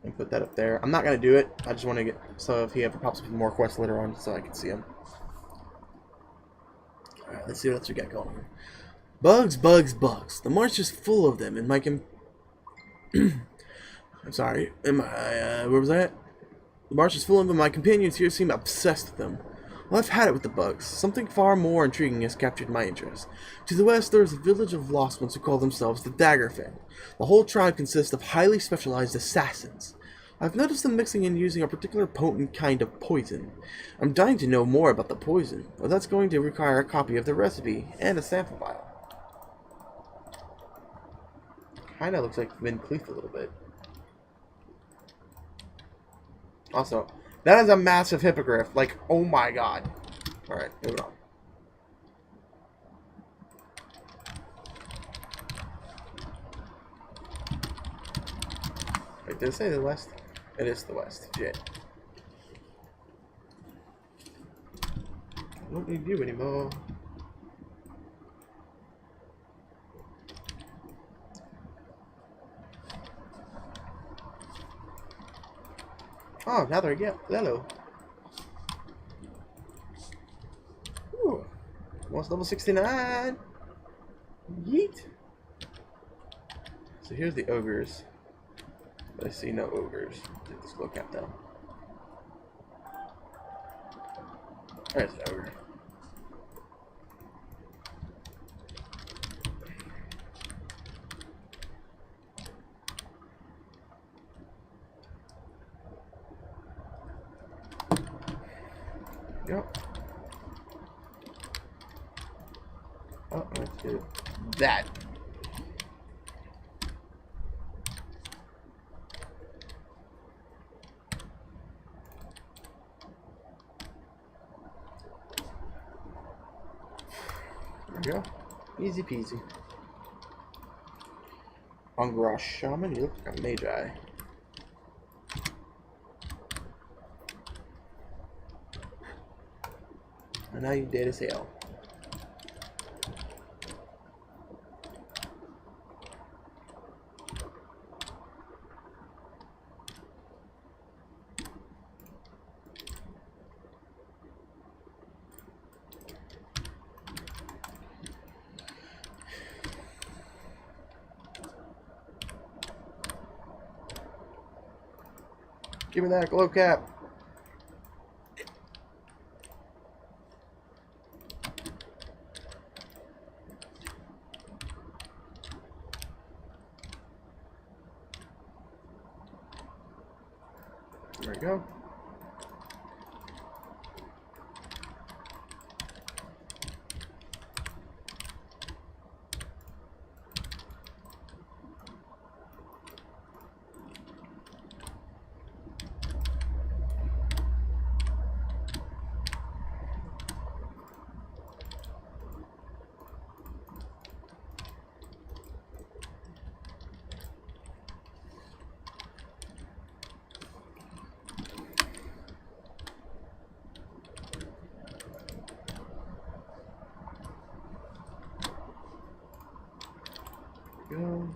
And put that up there. I'm not going to do it. I just want to get... So if he ever pops up with more quests later on, so I can see him. Alright, let's see what else we got going on. Bugs, bugs, bugs. The marsh is full of them, and my I'm sorry. Where was that? The marsh is full of them, my companions here seem obsessed with them. Well, I've had it with the bugs. Something far more intriguing has captured my interest. To the west, there is a village of lost ones who call themselves the Daggerfang. The whole tribe consists of highly specialized assassins. I've noticed them mixing and using a particular potent kind of poison. I'm dying to know more about the poison, but that's going to require a copy of the recipe and a sample vial. Kinda looks like Vin Cleef a little bit. Also, that is a massive hippogriff. Like, oh my god. Alright, moving on. Wait, did it say the west? It is the west. Shit. I don't need you anymore. Oh, now there you go. Hello. Ooh. Almost level 69. Yeet. So here's the ogres. But I see no ogres. Take this glow cap down. There's an ogre. Yep. Oh, let's do that. There we go. Easy peasy. Ungrass Shaman, you look like a magi. And now you dead as hell. Give me that glow cap. There we go. Go.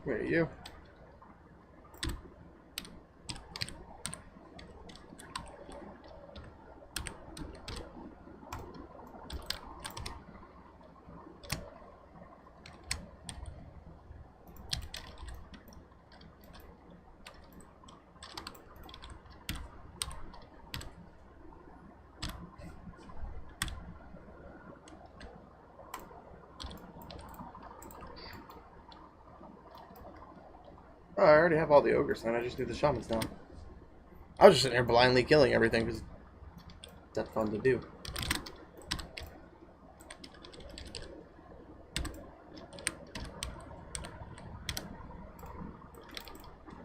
Where are you? Oh, I already have all the ogres, and I just need the shamans now. I was just sitting there blindly killing everything because That's fun to do.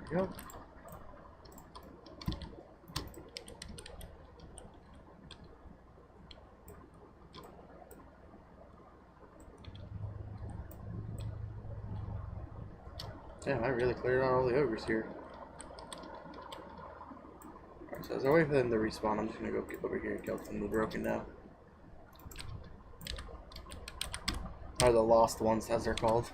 There we go. Damn, I really cleared out all the ogres here. Alright, so as I wait for them to respawn, I'm just gonna go over here and kill some of the broken now. Or the lost ones, as they're called.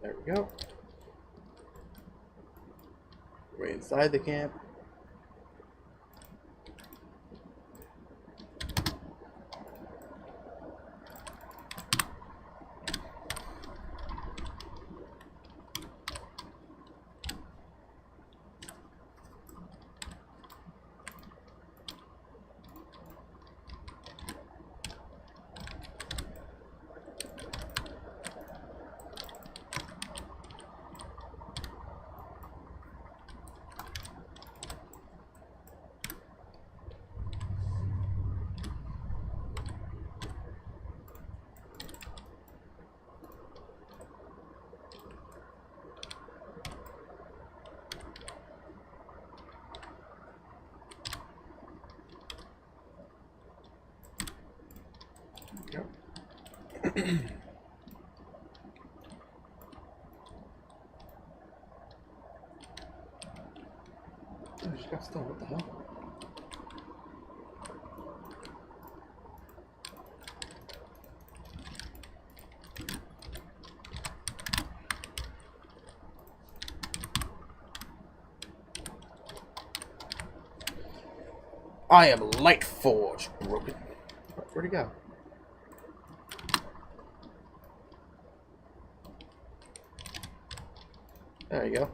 There we go. We're inside the camp. Yep. I just got stung. What the hell? I am light forged, broken. Where'd he go? There you go.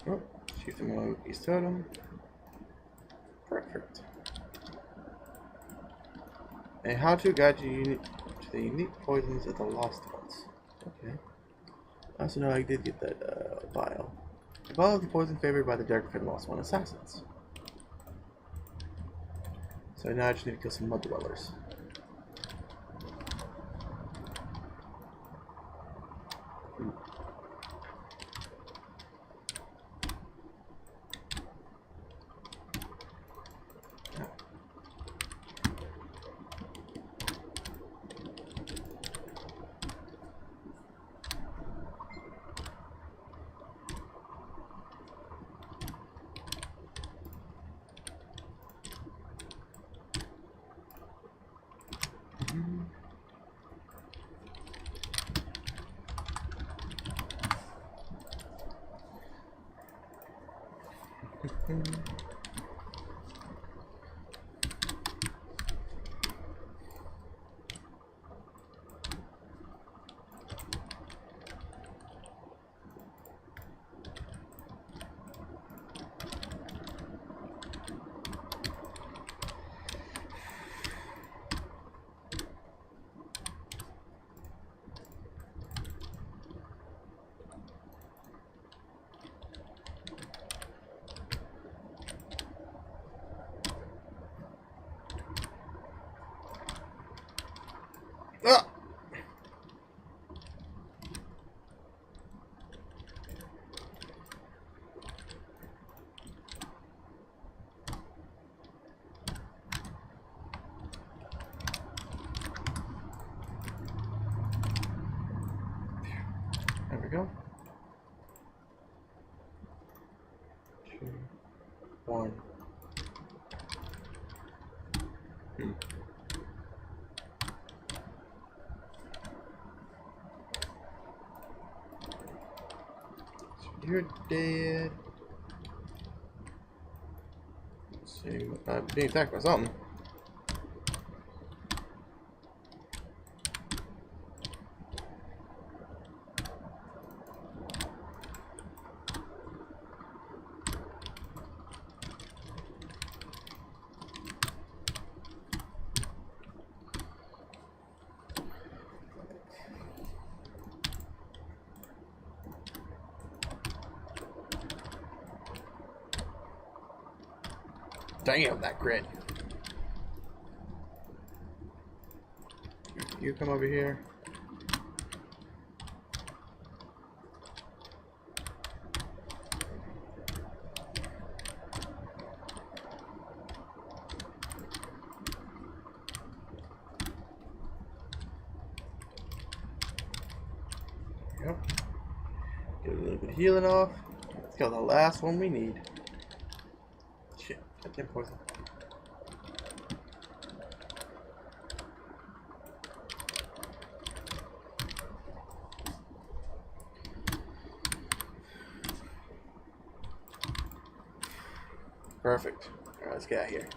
Oh, shoot them along with these totem. Perfect. A how-to guide to the unique poisons of the lost ones. Okay. I also know I did get that vial. The vial of the poison favored by the Dark Fin Lost One assassins. So now I just need to kill some mud dwellers. Ah! There we go. 2, 1. So you're dead. See, I'm being attacked by something. Damn, that grid. You come over here. Yep. Get a little bit of healing off. Let's go, the last one we need. Shit, I can't poison. Perfect. Alright, let's get out of here.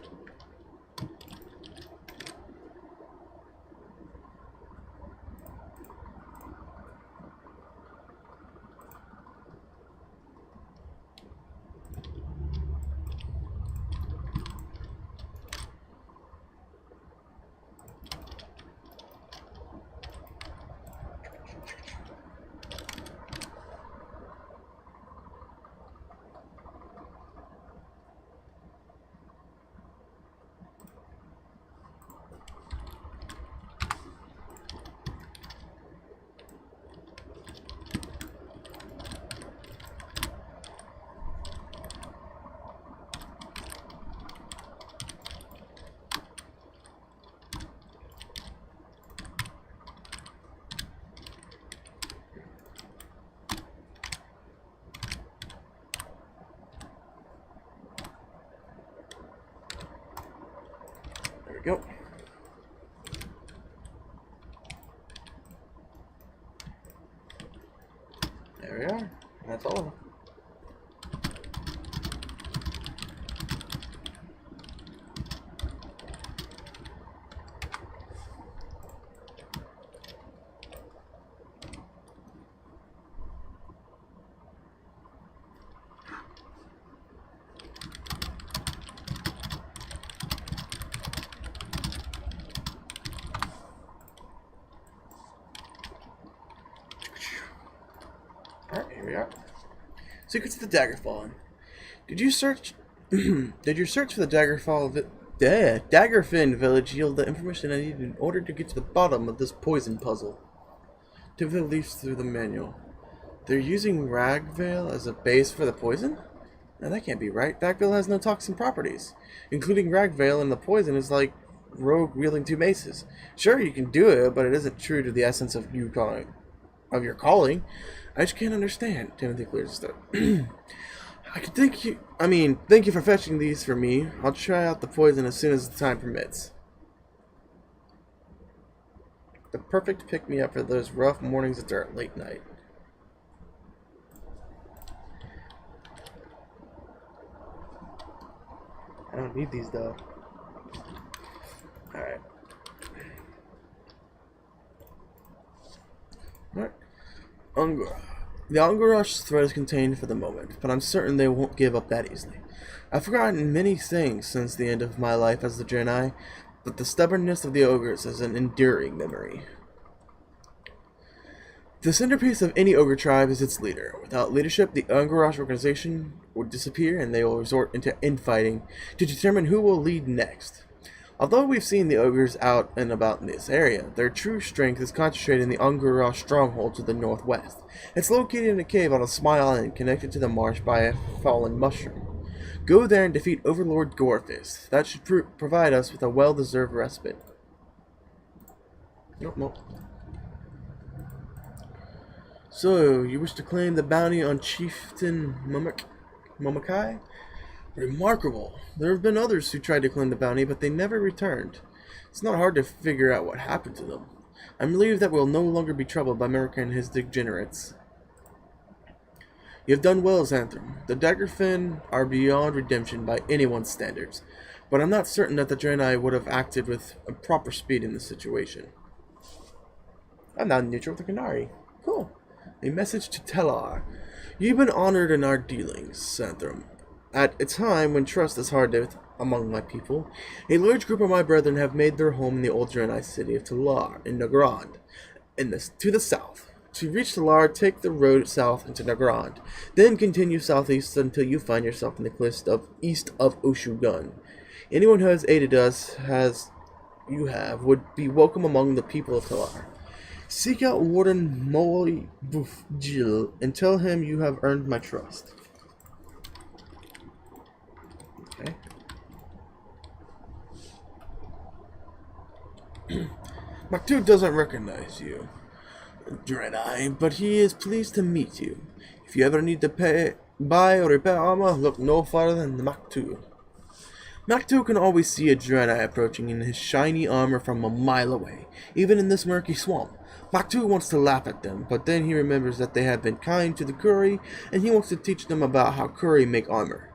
There we go. There we are. That's all of them. Alright, here we are. Secrets of the Daggerfall. Did you search did your search for the Daggerfin village yield the information I needed in order to get to the bottom of this poison puzzle? Tip the leaves through the manual. They're using Ragvale as a base for the poison? Now that can't be right. Ragvale has no toxin properties. Including Ragvale and the poison is like rogue wielding two maces. Sure, you can do it, but it isn't true to the essence of your calling. I just can't understand. Timothy clears his throat. thank you for fetching these for me. I'll try out the poison as soon as the time permits. The perfect pick-me-up for those rough mornings at dark late night. I don't need these though. Alright. Alright. The Ungarash threat is contained for the moment, but I'm certain they won't give up that easily. I've forgotten many things since the end of my life as the Draenei, but the stubbornness of the ogres is an enduring memory. The centerpiece of any ogre tribe is its leader. Without leadership, the Ungarash organization would disappear, and they will resort into infighting to determine who will lead next. Although we've seen the ogres out and about in this area, their true strength is concentrated in the Ungarash stronghold to the northwest. It's located in a cave on a small island connected to the marsh by a fallen mushroom. Go there and defeat Overlord Gorefist. That should provide us with a well-deserved respite. Nope. So, you wish to claim the bounty on Chieftain Momakai? Remarkable. There have been others who tried to claim the bounty, but they never returned. It's not hard to figure out what happened to them. I'm relieved that we'll no longer be troubled by Merrick and his degenerates. You have done well, Xanthram. The Daggerfin are beyond redemption by anyone's standards, but I'm not certain that the Draenei would have acted with a proper speed in this situation. I'm now neutral with the Canary. Cool. A message to Tellar. You've been honored in our dealings, Xanthram. At a time when trust is hard among my people, a large group of my brethren have made their home in the old Draenei city of Tellar in Nagrand, to the south. To reach Tellar, take the road south into Nagrand, then continue southeast until you find yourself in the cliffs east of Oshugun. Anyone who has aided us, would be welcome among the people of Tellar. Seek out Warden Moy Jill and tell him you have earned my trust. Okay. Maktu doesn't recognize you, Draenei, but he is pleased to meet you. If you ever need to buy or repair armor, look no farther than Maktu. Maktu can always see a Draenei approaching in his shiny armor from a mile away, even in this murky swamp. Maktu wants to laugh at them, but then he remembers that they have been kind to the Kuri, and he wants to teach them about how Kuri make armor.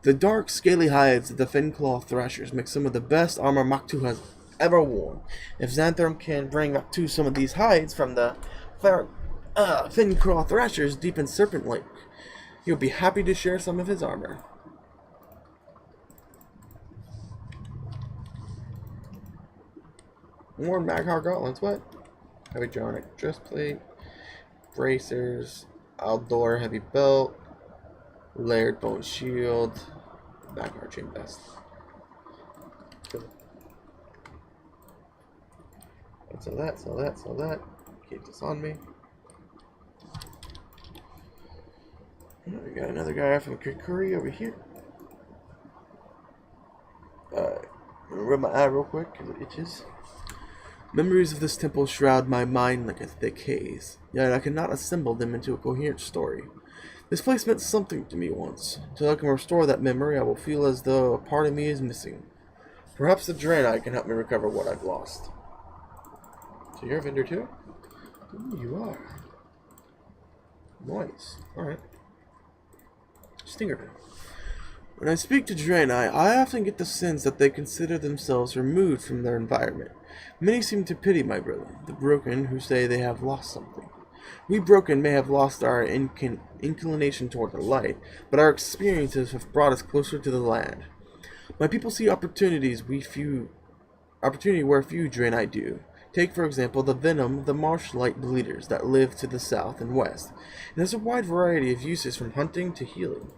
The dark, scaly hides of the Finclaw Thrashers make some of the best armor Maktu has ever worn. If Xanthram can bring Maktu some of these hides from the Finclaw Thrashers deep in Serpent Lake, he'll be happy to share some of his armor. More Maghar gauntlets, what? Heavy Dronic breastplate, bracers, outdoor heavy belt, layered bone shield, Maghar chain vest. Cool. Sell that, sell that, sell that. Keep this on me. We got another guy from Kukuri over here. Alright, I'm gonna rub my eye real quick because it itches. Memories of this temple shroud my mind like a thick haze, yet I cannot assemble them into a coherent story. This place meant something to me once. Until I can restore that memory, I will feel as though a part of me is missing. Perhaps the Draenei can help me recover what I've lost. So you're a vendor too? Ooh, you are. Nice. Alright. Stingerville. When I speak to Draenei, I often get the sense that they consider themselves removed from their environment. Many seem to pity my brethren, the broken, who say they have lost something. We broken may have lost our inclination toward the light, but our experiences have brought us closer to the land. My people see opportunity where few Draenei do. Take, for example, the venom of the marsh-light bleeders that live to the south and west. It has a wide variety of uses from hunting to healing.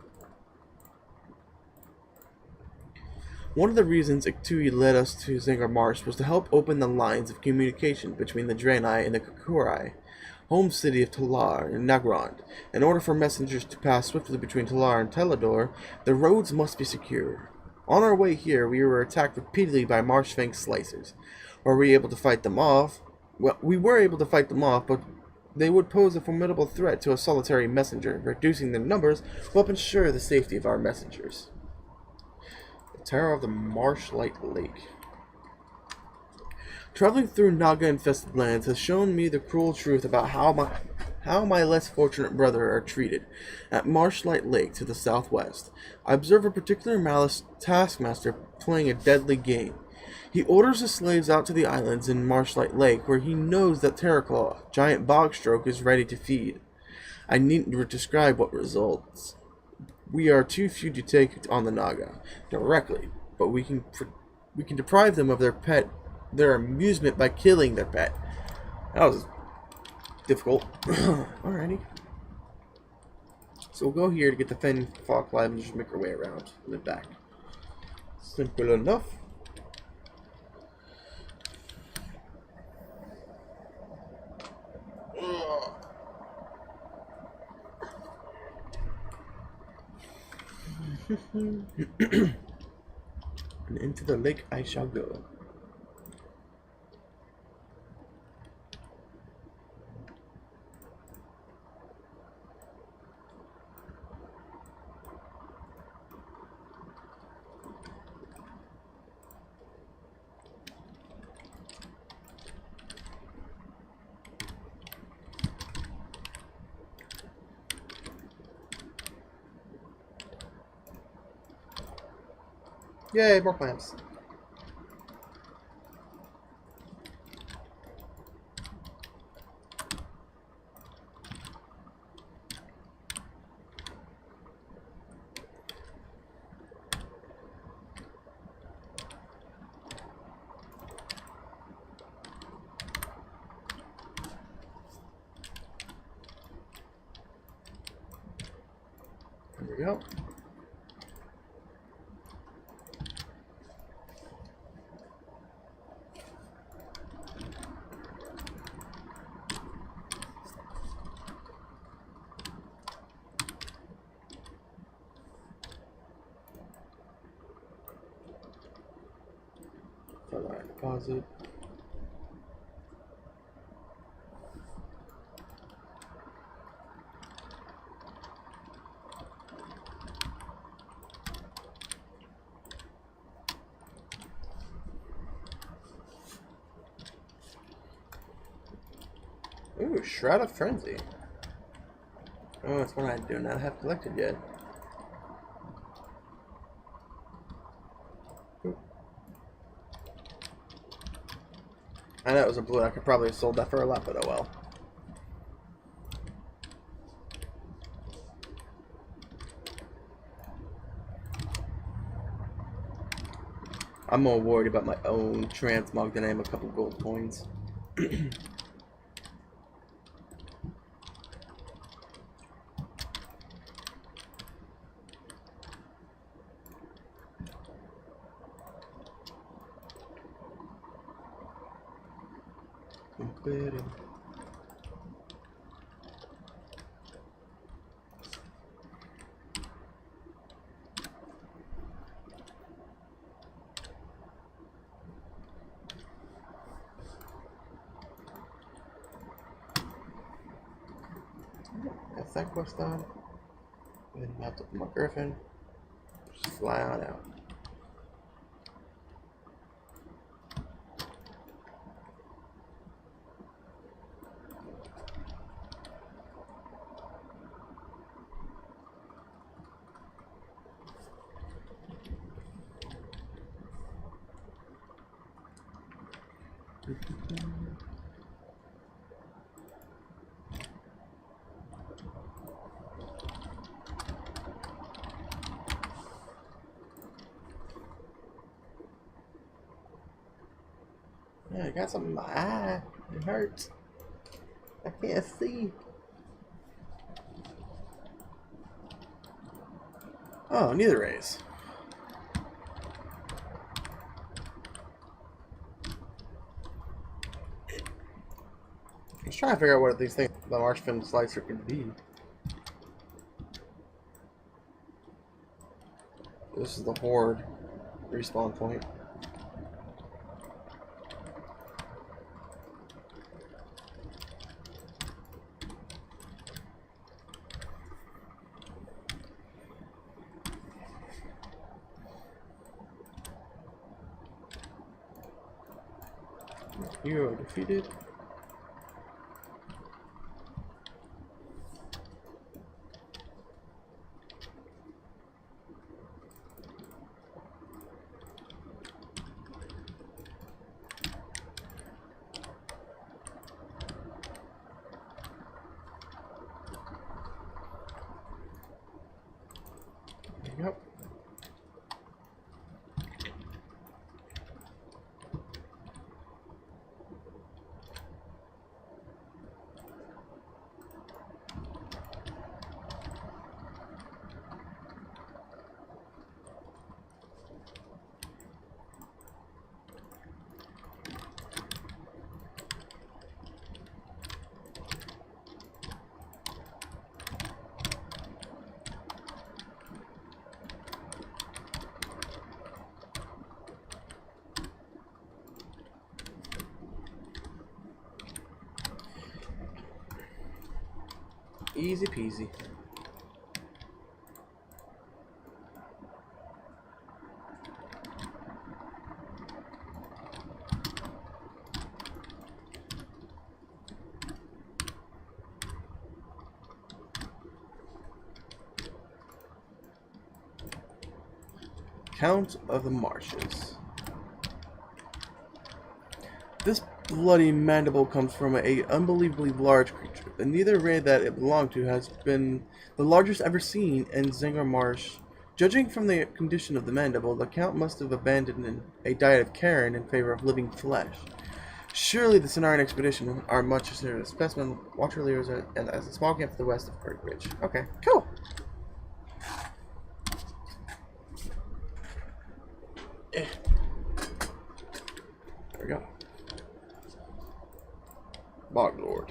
One of the reasons Iktui led us to Zangar Marsh was to help open the lines of communication between the Draenei and the Kukurai, home city of Tellar and Nagrand. In order for messengers to pass swiftly between Tellar and Telador, the roads must be secure. On our way here, we were attacked repeatedly by Marshfang slicers. Were we able to fight them off? Well, we were able to fight them off, but they would pose a formidable threat to a solitary messenger. Reducing their numbers will help ensure the safety of our messengers. Terror of the Marshlight Lake. Traveling through Naga-infested lands has shown me the cruel truth about how my less fortunate brother are treated. At Marshlight Lake to the southwest, I observe a particular malice taskmaster playing a deadly game. He orders his slaves out to the islands in Marshlight Lake, where he knows that Terraclaw, giant bogstroke, is ready to feed. I needn't describe what results. We are too few to take on the Naga directly, but we can deprive them of their amusement by killing their pet. That was difficult. Alrighty. So we'll go here to get the Fen Fog Climb and just make our way around and then back. Simple enough. And into the lake I shall go. Yay, more plants. There we go. Further deposit. Ooh, Shroud of Frenzy. Oh, it's one I do not have collected yet. Ooh. I know it was a blue. I could probably have sold that for a lot, but oh well. I'm more worried about my own transmog than I am a couple gold coins. That's that quest done. Then mount up my griffin. Just fly on out. Yeah, I got something in my eye. It hurts. I can't see. Oh, neither rays. I was trying to figure out what these things, the marshfin slicer, could be. This is the horde respawn point. You are defeated. Yep. Easy peasy. Count of the Marshes. This bloody mandible comes from an unbelievably large creature. The nether raid that it belonged to has been the largest ever seen in Zangor Marsh. Judging from the condition of the mandible, the Count must have abandoned a diet of carrion in favor of living flesh. Surely the Cenarian expedition are much serious. Specimen, water lilies, and as a small camp to the west of Great Ridge. Okay, cool. There we go. Bog Lord.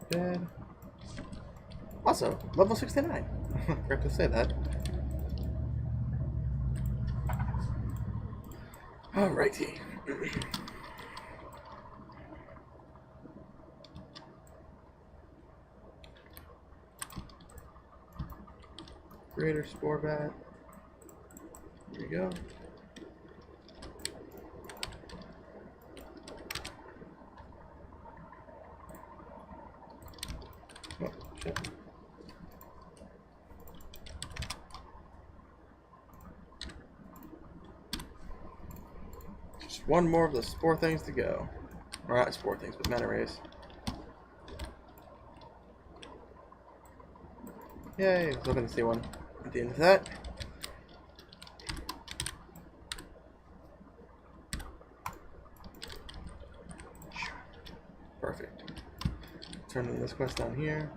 Dead. Also, level 69. Forgot to say that. Alrighty. Greater Spore Bat. Here we go. Oh, shit. Just one more of the spore things to go. Or not spore things, but mana rays. Yay, I was hoping to see one at the end of that. Perfect. Turn in this quest down here.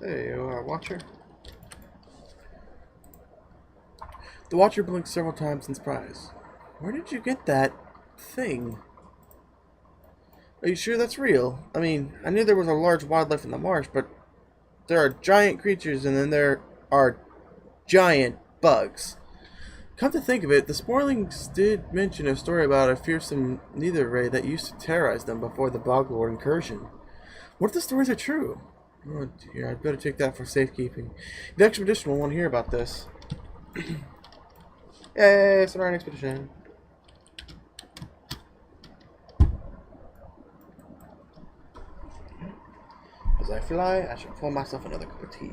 There you are, Watcher. The Watcher blinked several times in surprise. Where did you get that thing? Are you sure that's real? I mean, I knew there was a large wildlife in the marsh, but there are giant creatures and then there are giant bugs. Come to think of it, the Sporlings did mention a story about a fearsome nether ray that used to terrorize them before the Boglord incursion. What if the stories are true? Oh dear, I'd better take that for safekeeping. The expedition will want to hear about this. Yay, it's our expedition. As I fly, I shall pour myself another cup of tea.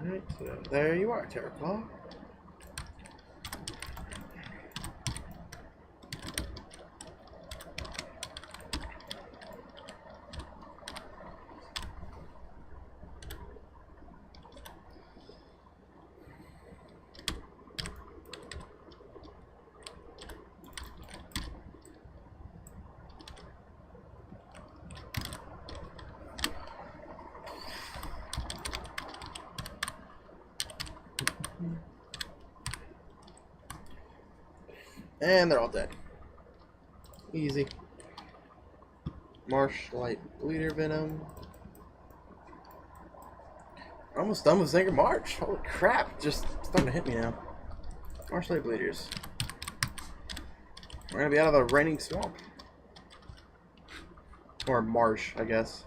Alright, so there you are, Terraclaw. And they're all dead. Easy. Marsh Light Bleeder Venom. Almost done with Zangor Marsh. Holy crap. Just starting to hit me now. Marsh Light Bleeders. We're gonna be out of the raining swamp. Or marsh, I guess.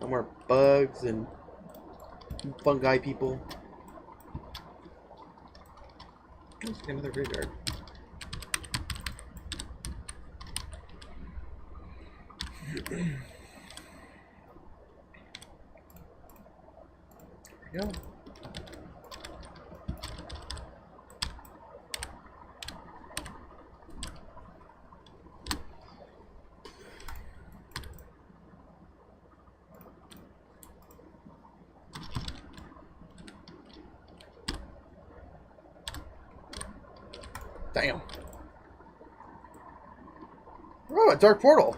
No more bugs and fungi people. Let's get another graveyard. we go. Damn. Oh, a dark portal.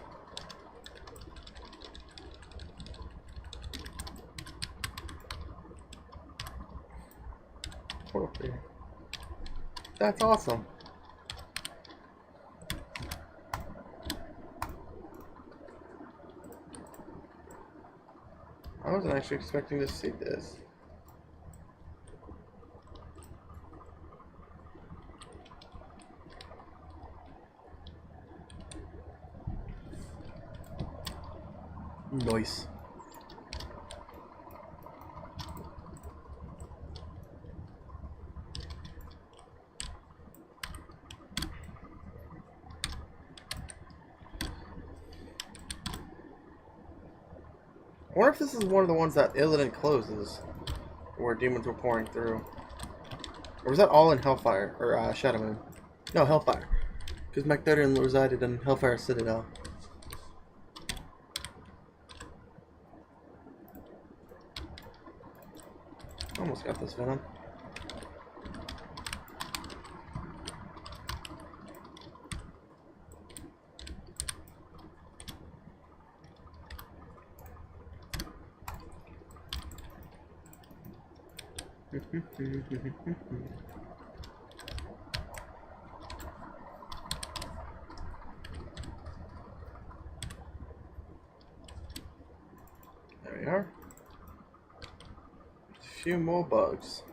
Portal here. That's awesome. I wasn't actually expecting to see this. Nice. I wonder if this is one of the ones that Illidan closes, where demons were pouring through. Or was that all in Hellfire, or Shadow Moon? No, Hellfire. Because MacDarren resided in Hellfire Citadel. Almost got this Venom. There we are. A few more bugs.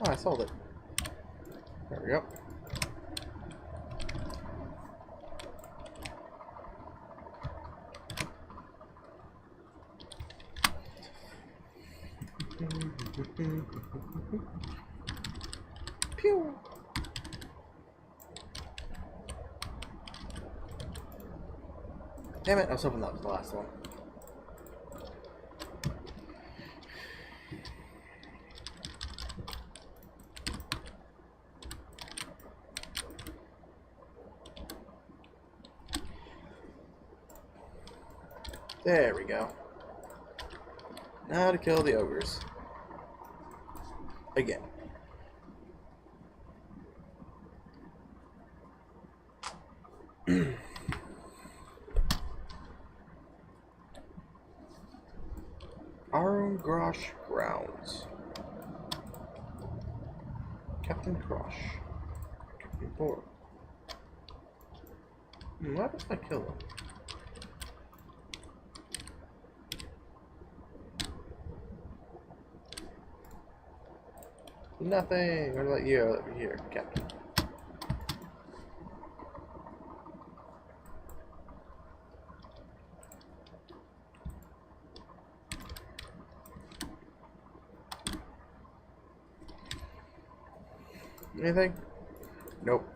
Oh, I sold it. There we go. Pew! Damn it, I was hoping that was the last one. There we go. Now to kill the ogres. Again. Aron Grosh Grounds. Captain Crush. Captain Board. What happens if I kill him? Nothing. What about you over here, Captain? Anything? Nope.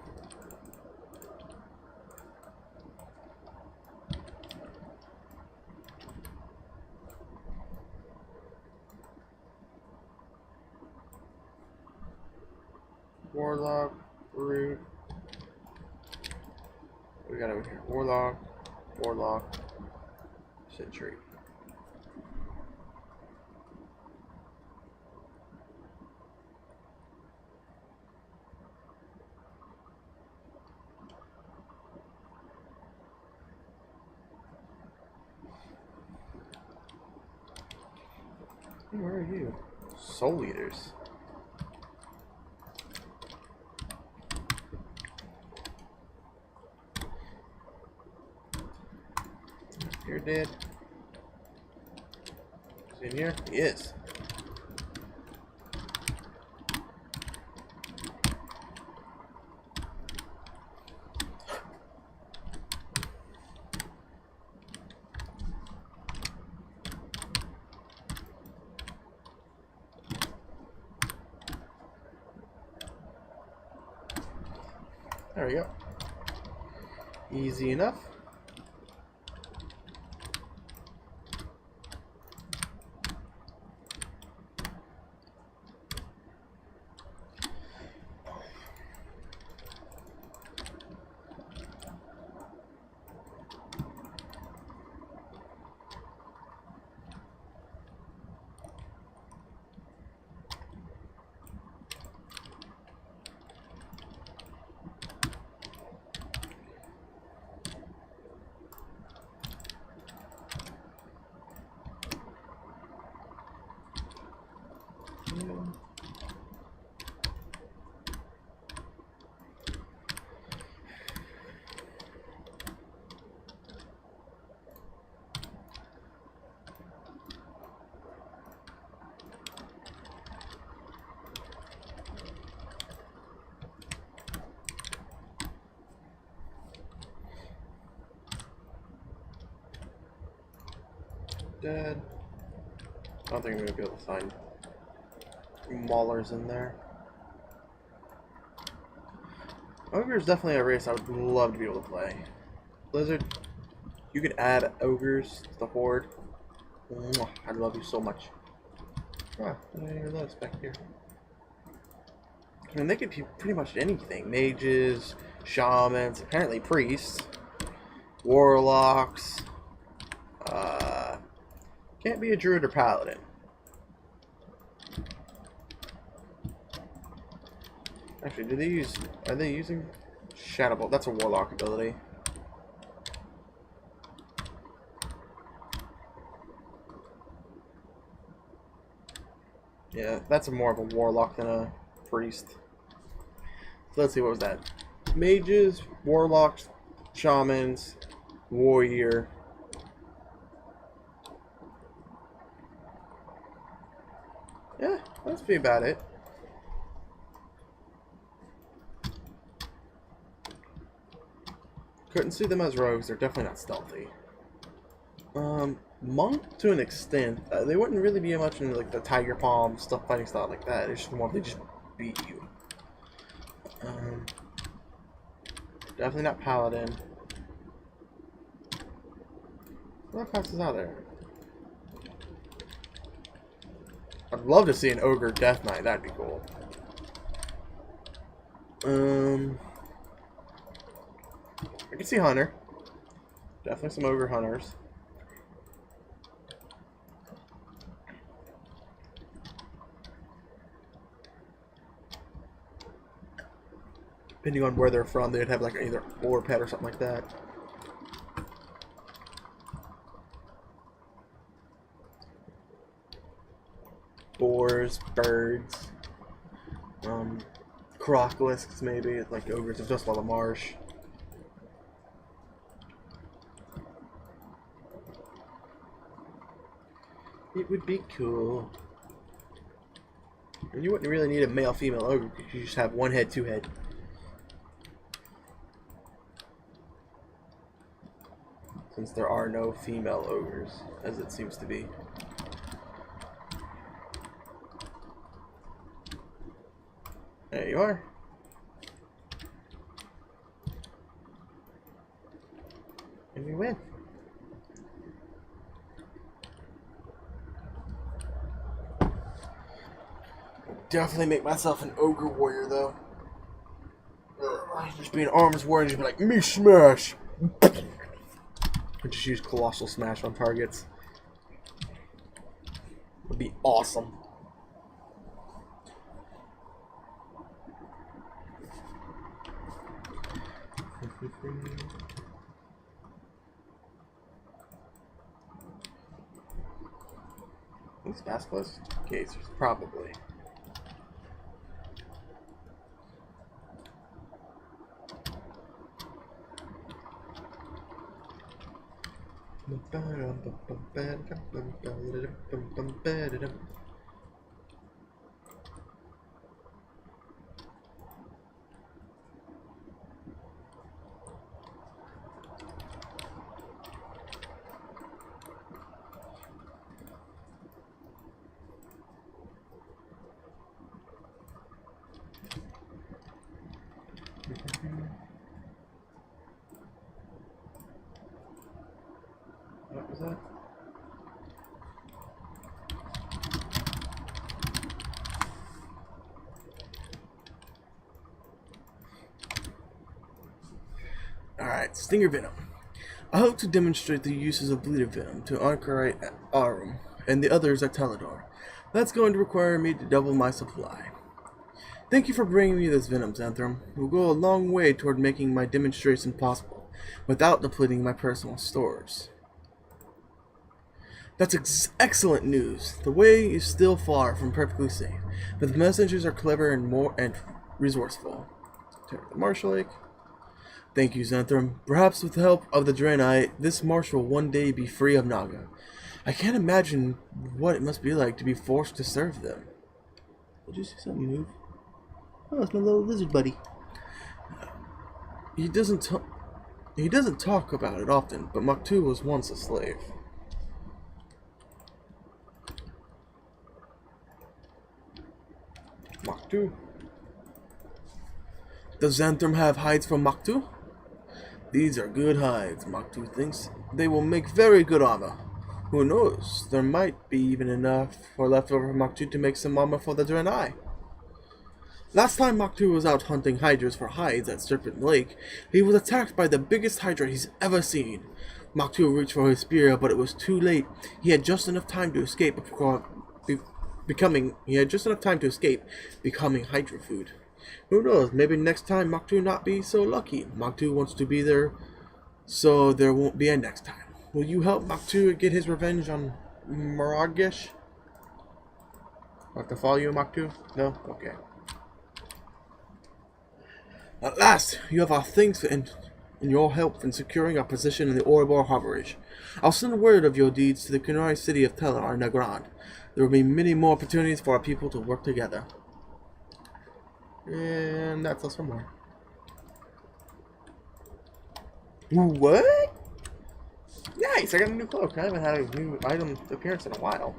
Warlock, Root. What we got over here? Warlock, Warlock, Sentry. Where are you? Soul Eaters. You're dead. Is he in here? He is. There we go. Easy enough. Dead. I don't think I'm gonna be able to find maulers in there. Ogre is definitely a race I would love to be able to play. Blizzard, you could add ogres to the horde. Mwah, I love you so much. Ah, I didn't even notice back here. I mean, they could be pretty much anything. Mages, shamans, apparently priests, warlocks. Can't be a druid or paladin. Actually, are they using Shadow Bolt? That's a warlock ability. Yeah, that's more of a warlock than a priest. So let's see, what was that? Mages, warlocks, shamans, warrior. Yeah, that's be about it. Couldn't see them as rogues. They're definitely not stealthy. Monk to an extent. They wouldn't really be much in like the tiger palm stuff, fighting style like that. It's just more they just beat you. Definitely not paladin. What passes out there? I'd love to see an ogre death knight. That'd be cool. I can see hunter. Definitely some ogre hunters. Depending on where they're from, they'd have like either boar pet or something like that. Boars, birds, crocolisks maybe, like ogres of just the marsh. It would be cool. And you wouldn't really need a male-female ogre because you just have one head, two head. Since there are no female ogres, as it seems to be. There you are. And we win. Definitely make myself an ogre warrior though. Just be an arms war and just be like, me smash! And just use colossal smash on targets. Would be awesome. These basilisk cases, probably. What was that? Alright, Stinger Venom. I hope to demonstrate the uses of Bleeder Venom to Ankarite Arum and the others at Talador. That's going to require me to double my supply. Thank you for bringing me this venom, Xanthrum. It will go a long way toward making my demonstration possible, without depleting my personal stores. That's excellent news. The way is still far from perfectly safe, but the messengers are clever and resourceful. Turn to the Marshal Lake. Thank you, Xanthrum. Perhaps with the help of the Draenei, this marsh will one day be free of Naga. I can't imagine what it must be like to be forced to serve them. Did you see something move? Oh, it's my little lizard buddy. He doesn't talk about it often, but Maktu was once a slave. Maktu. Does Xanthrum have hides from Maktu? These are good hides, Maktu thinks. They will make very good armor. Who knows? There might be even enough for leftover Maktu to make some armor for the Draenei. Last time Maktu was out hunting hydras for hides at Serpent Lake, he was attacked by the biggest hydra he's ever seen. Maktu reached for his spear, but it was too late. He had just enough time to escape becoming hydra food. Who knows, maybe next time Maktu not be so lucky. Maktu wants to be there, so there won't be a next time. Will you help Maktu get his revenge on Maragish? I have to follow you, Maktu? No? Okay. At last, you have our thanks in your help in securing our position in the Oribor Harborage. I'll send word of your deeds to the Kunai city of Telar Nagrand. There will be many more opportunities for our people to work together. And that's us for more. What? Nice! I got a new cloak. I haven't had a new item appearance in a while.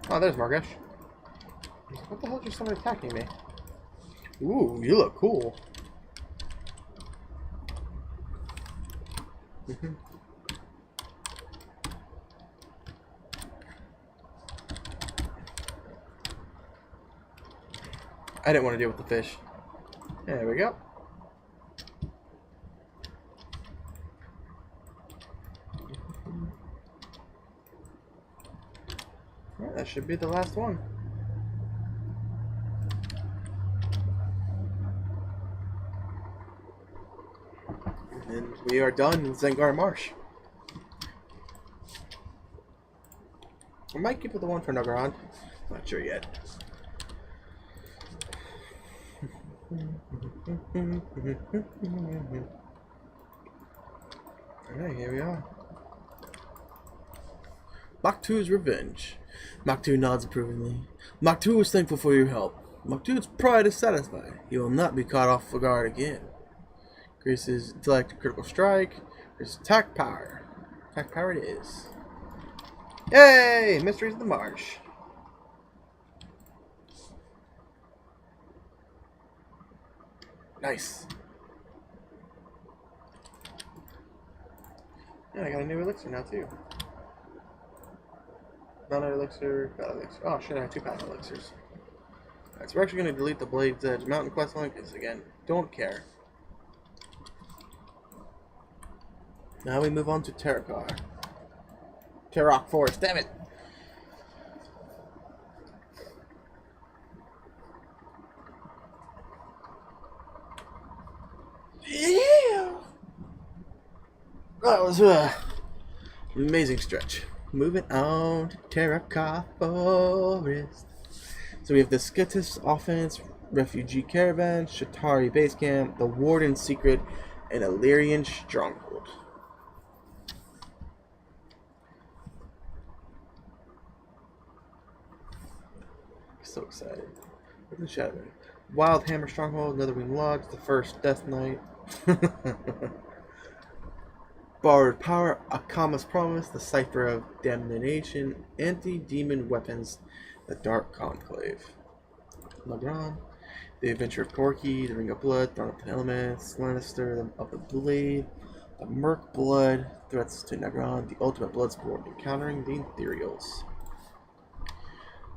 Oh, there's Margesh. What the hell is somebody attacking me? Ooh, you look cool. I didn't want to deal with the fish. There we go. Alright, that should be the last one. And we are done in Zengar Marsh. I might keep it the one for Nagarand. Not sure yet. Alright, here we are. Maktu's revenge. Maktu nods approvingly. Maktu is thankful for your help. Maktu's pride is satisfied. He will not be caught off guard again. Increases intellect critical strike. Increases attack power. Attack power it is. Yay! Mysteries of the Marsh. Nice. Yeah, I got a new elixir now too. Valor elixir, battle elixir. Oh shit, I have 2 battle elixirs. Alright, so we're actually going to delete the Blade's Edge Mountain quest line because, again, don't care. Now we move on to Terrakar. Terrock Forest, damn it! Yeah! That was an amazing stretch. Moving on to Terrakar Forest. So we have the Skitis Offense, Refugee Caravan, Shatari Base Camp, the Warden's Secret, and Illyrian Stronghold. So excited. Look at the shadow. Wild Hammer Stronghold, Netherwing Lodge, the First Death Knight. Borrowed Power, Akama's Promise, the Cipher of Damnation, Anti-Demon Weapons, the Dark Conclave. Legrand, the Adventure of Corky, the Ring of Blood, Throne of the Elements, Lannister of the Blade, the Merc Blood, Threats to Negron, the Ultimate Bloodsport, Encountering the Ethereals.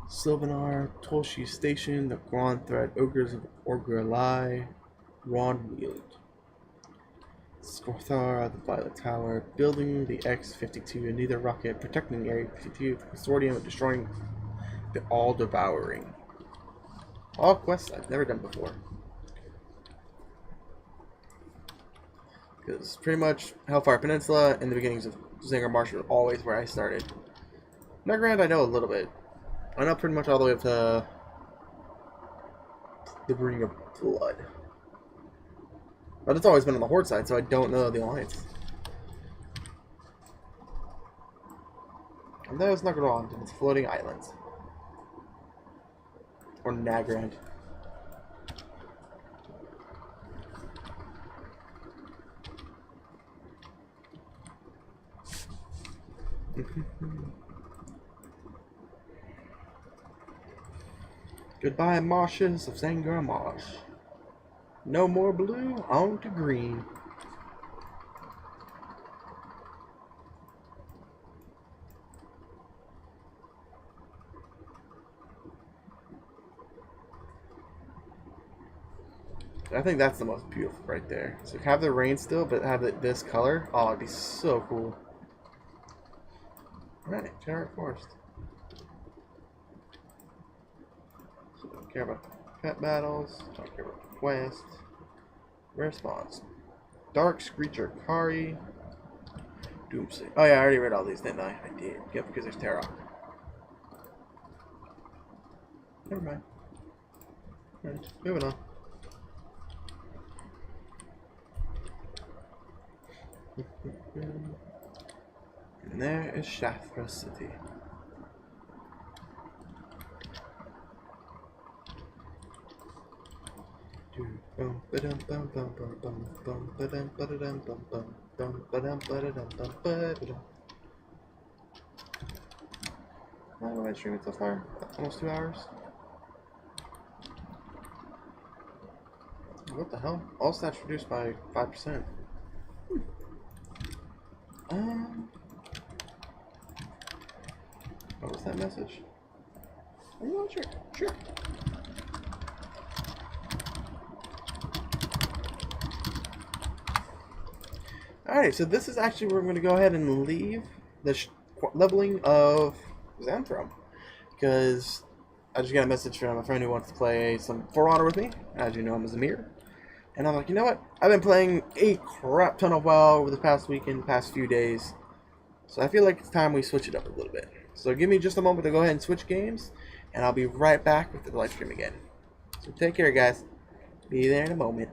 Sylvanar, Tolshi Station, the Grand Threat, Ogres of Orgrimmar, Ron Wield. Skorthar, the Violet Tower, Building the X-52, and Neither Rocket, Protecting the Area 52, the Consortium, Destroying the All-Devouring. All quests I've never done before. Because pretty much Hellfire Peninsula and the beginnings of Zangar Marsh were always where I started. Negrand I know a little bit. I know pretty much all the way up to the Ring of Blood. But it's always been on the Horde side, so I don't know the Alliance. And that was Nagrand, and it's floating islands. Or Nagrand. Goodbye, marshes of Zangar Marsh. No more blue, on to green. I think that's the most beautiful right there. So have the rain still, but have it this color. Oh, it'd be so cool. Alright, Terra Forest. So don't care about pet battles, don't care about the quest. Rare spawns. Dark Screecher Kari. Doomsday. Oh yeah, I already read all these, didn't I? I did. Yep, because there's Terra. Never mind. Alright, moving on. And there is Shafra City. How long have I streamed so far? Almost 2 hours. What the hell? All stats reduced by 5%. What was that message? Are you not sure? Sure. Alright, so this is actually where I'm going to go ahead and leave the leveling of Xanthrum. Because I just got a message from a friend who wants to play some For Honor with me. As you know, I'm a Zamir. And I'm like, you know what? I've been playing a crap ton of WoW over the past weekend, past few days. So I feel like it's time we switch it up a little bit. So give me just a moment to go ahead and switch games. And I'll be right back with the live stream again. So take care, guys. Be there in a moment.